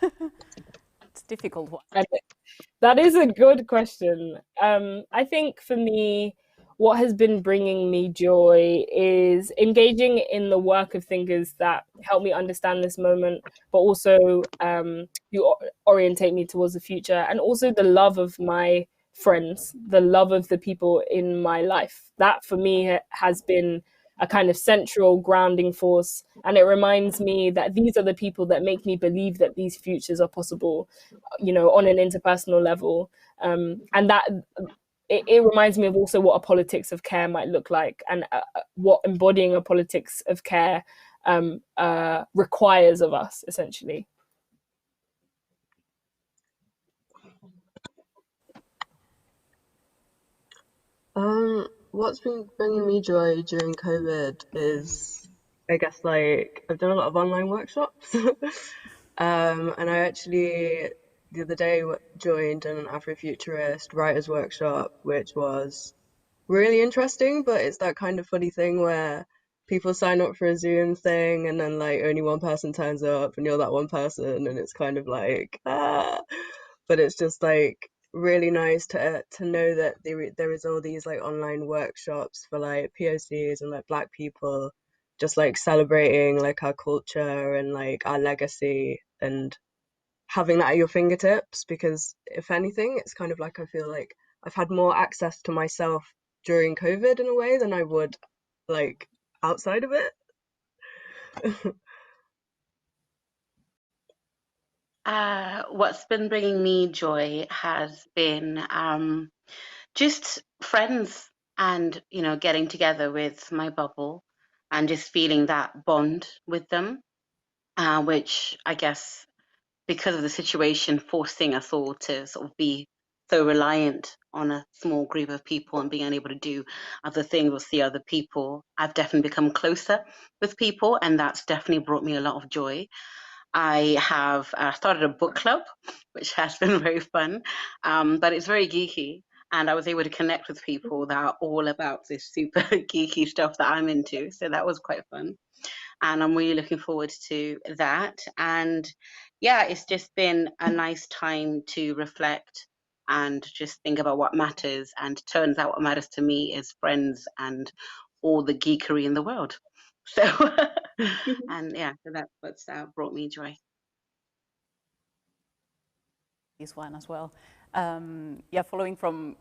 It's a difficult one. That is a good question. I think for me, what has been bringing me joy is engaging in the work of thinkers that help me understand this moment, but also who orientate me towards the future, and also the love of my friends, the love of the people in my life. That for me has been a kind of central grounding force, and it reminds me that these are the people that make me believe that these futures are possible, on an interpersonal level, and that it reminds me of also what a politics of care might look like, and what embodying a politics of care requires of us, essentially. What's been bringing me joy during COVID is, I guess, like I've done a lot of online workshops, and I actually the other day joined an Afrofuturist writers workshop, which was really interesting. But it's that kind of funny thing where people sign up for a Zoom thing and then like only one person turns up and you're that one person, and it's kind of like but it's just like really nice to know that there is all these like online workshops for like POCs and like Black people, just like celebrating like our culture and like our legacy, and having that at your fingertips. Because if anything, it's kind of like I feel like I've had more access to myself during COVID in a way than I would like outside of it. What's been bringing me joy has been just friends and, you know, getting together with my bubble and just feeling that bond with them, which I guess because of the situation forcing us all to sort of be so reliant on a small group of people and being unable to do other things or see other people, I've definitely become closer with people, and that's definitely brought me a lot of joy. I have started a book club, which has been very fun, but it's very geeky. And I was able to connect with people that are all about this super geeky stuff that I'm into. So that was quite fun. And I'm really looking forward to that. And yeah, it's just been a nice time to reflect and just think about what matters. And turns out what matters to me is friends and all the geekery in the world. So, and yeah, so that's what's brought me joy. This one as well. Yeah, following from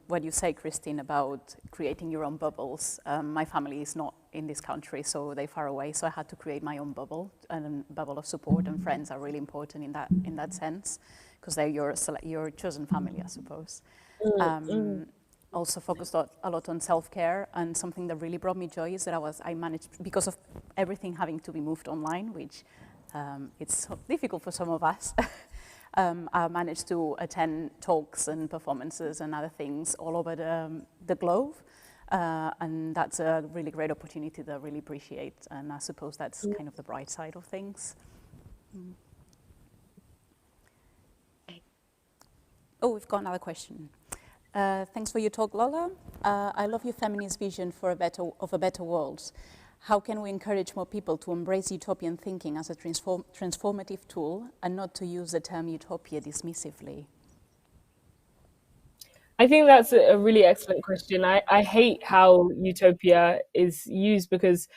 what you say, Christine, about creating your own bubbles. My family is not in this country, so they're far away. So I had to create my own bubble, and a bubble of support, and friends are really important in that sense, because they're your chosen family, I suppose. Also focused a lot on self-care, and something that really brought me joy is that I managed, because of everything having to be moved online, which it's difficult for some of us. I managed to attend talks and performances and other things all over the globe, and that's a really great opportunity that I really appreciate, and I suppose that's kind of the bright side of things. Oh, we've got another question. Thanks for your talk, Lola. I love your feminist vision of a better world. How can we encourage more people to embrace utopian thinking as a transformative tool, and not to use the term utopia dismissively? I think that's a really excellent question. I hate how utopia is used, because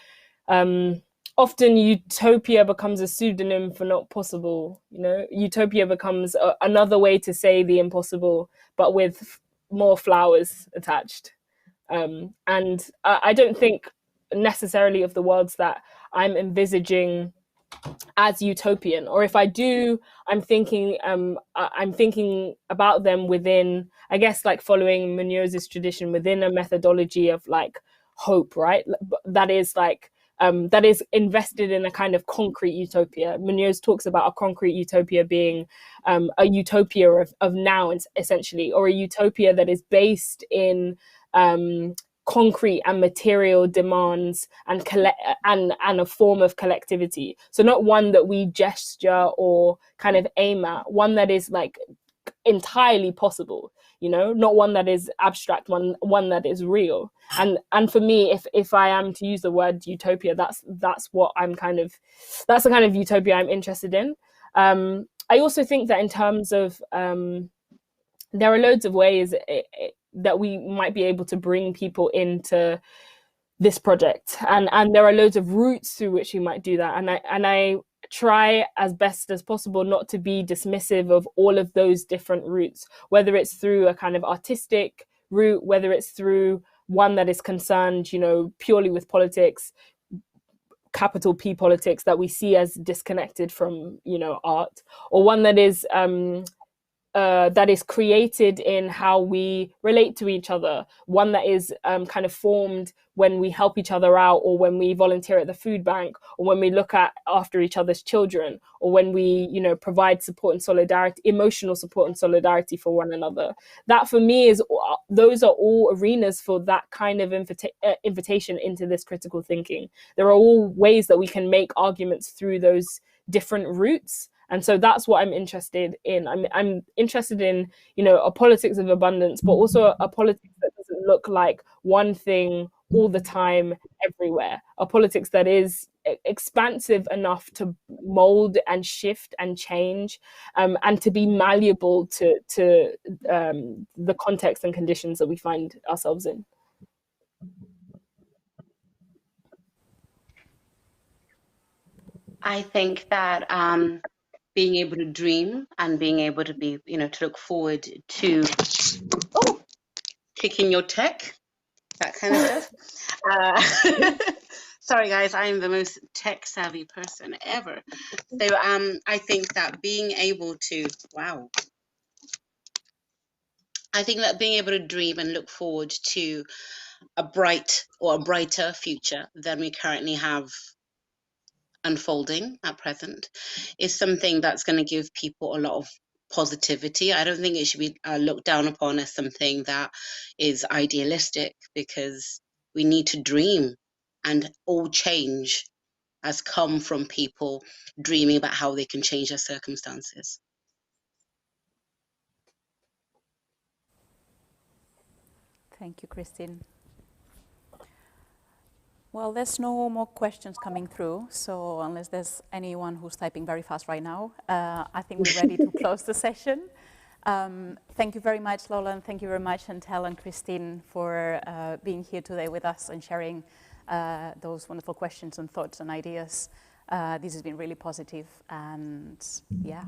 often utopia becomes a pseudonym for not possible. You know, utopia becomes another way to say the impossible, but with more flowers attached. And I don't think necessarily of the worlds that I'm envisaging as utopian, or if I do, I'm thinking about them within, I guess, like following Munoz's tradition, within a methodology of like hope, right? That is like that is invested in a kind of concrete utopia. Munoz talks about a concrete utopia being a utopia of now, essentially, or a utopia that is based in concrete and material demands and a form of collectivity. So not one that we gesture or kind of aim at, one that is like entirely possible, you know, not one that is abstract, one that is real. And for me, if I am to use the word utopia, that's what that's the kind of utopia I'm interested in. I also think that in terms of there are loads of ways that we might be able to bring people into this project, and there are loads of routes through which we might do that, and I try as best as possible not to be dismissive of all of those different routes, whether it's through a kind of artistic route, whether it's through one that is concerned, you know, purely with politics, capital P politics that we see as disconnected from, you know, art, or one that is created in how we relate to each other, one that is kind of formed when we help each other out, or when we volunteer at the food bank, or when we look after each other's children, or when we, you know, provide support and solidarity, emotional support and solidarity for one another. That for me those are all arenas for that kind of invitation into this critical thinking. There are all ways that we can make arguments through those different routes. And so that's what I'm interested in. I'm interested in, you know, a politics of abundance, but also a politics that doesn't look like one thing all the time, everywhere, a politics that is expansive enough to mold and shift and change, and to be malleable to the context and conditions that we find ourselves in. I think that being able to dream and being able to be, to look forward to kicking your tech, that kind of stuff. Sorry, guys, I am the most tech savvy person ever. So I think that being able to, I think that being able to dream and look forward to a brighter future than we currently have unfolding at present is something that's going to give people a lot of positivity. I don't think it should be looked down upon as something that is idealistic, because we need to dream, and all change has come from people dreaming about how they can change their circumstances. Thank you, Christine. Well, there's no more questions coming through, so unless there's anyone who's typing very fast right now, I think we're ready to close the session. Thank you very much, Lola, and thank you very much, Chantal and Christine, for being here today with us and sharing those wonderful questions and thoughts and ideas. This has been really positive, and yeah.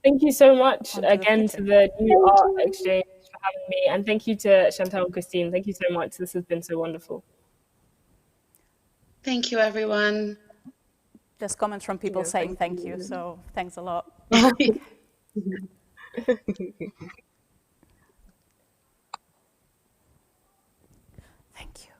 Thank you so much again to the New Art Exchange for having me, and thank you to Chantal and Christine. Thank you so much. This has been so wonderful. Thank you, everyone. There's comments from people saying thank you, so thanks a lot. Thank Thank you.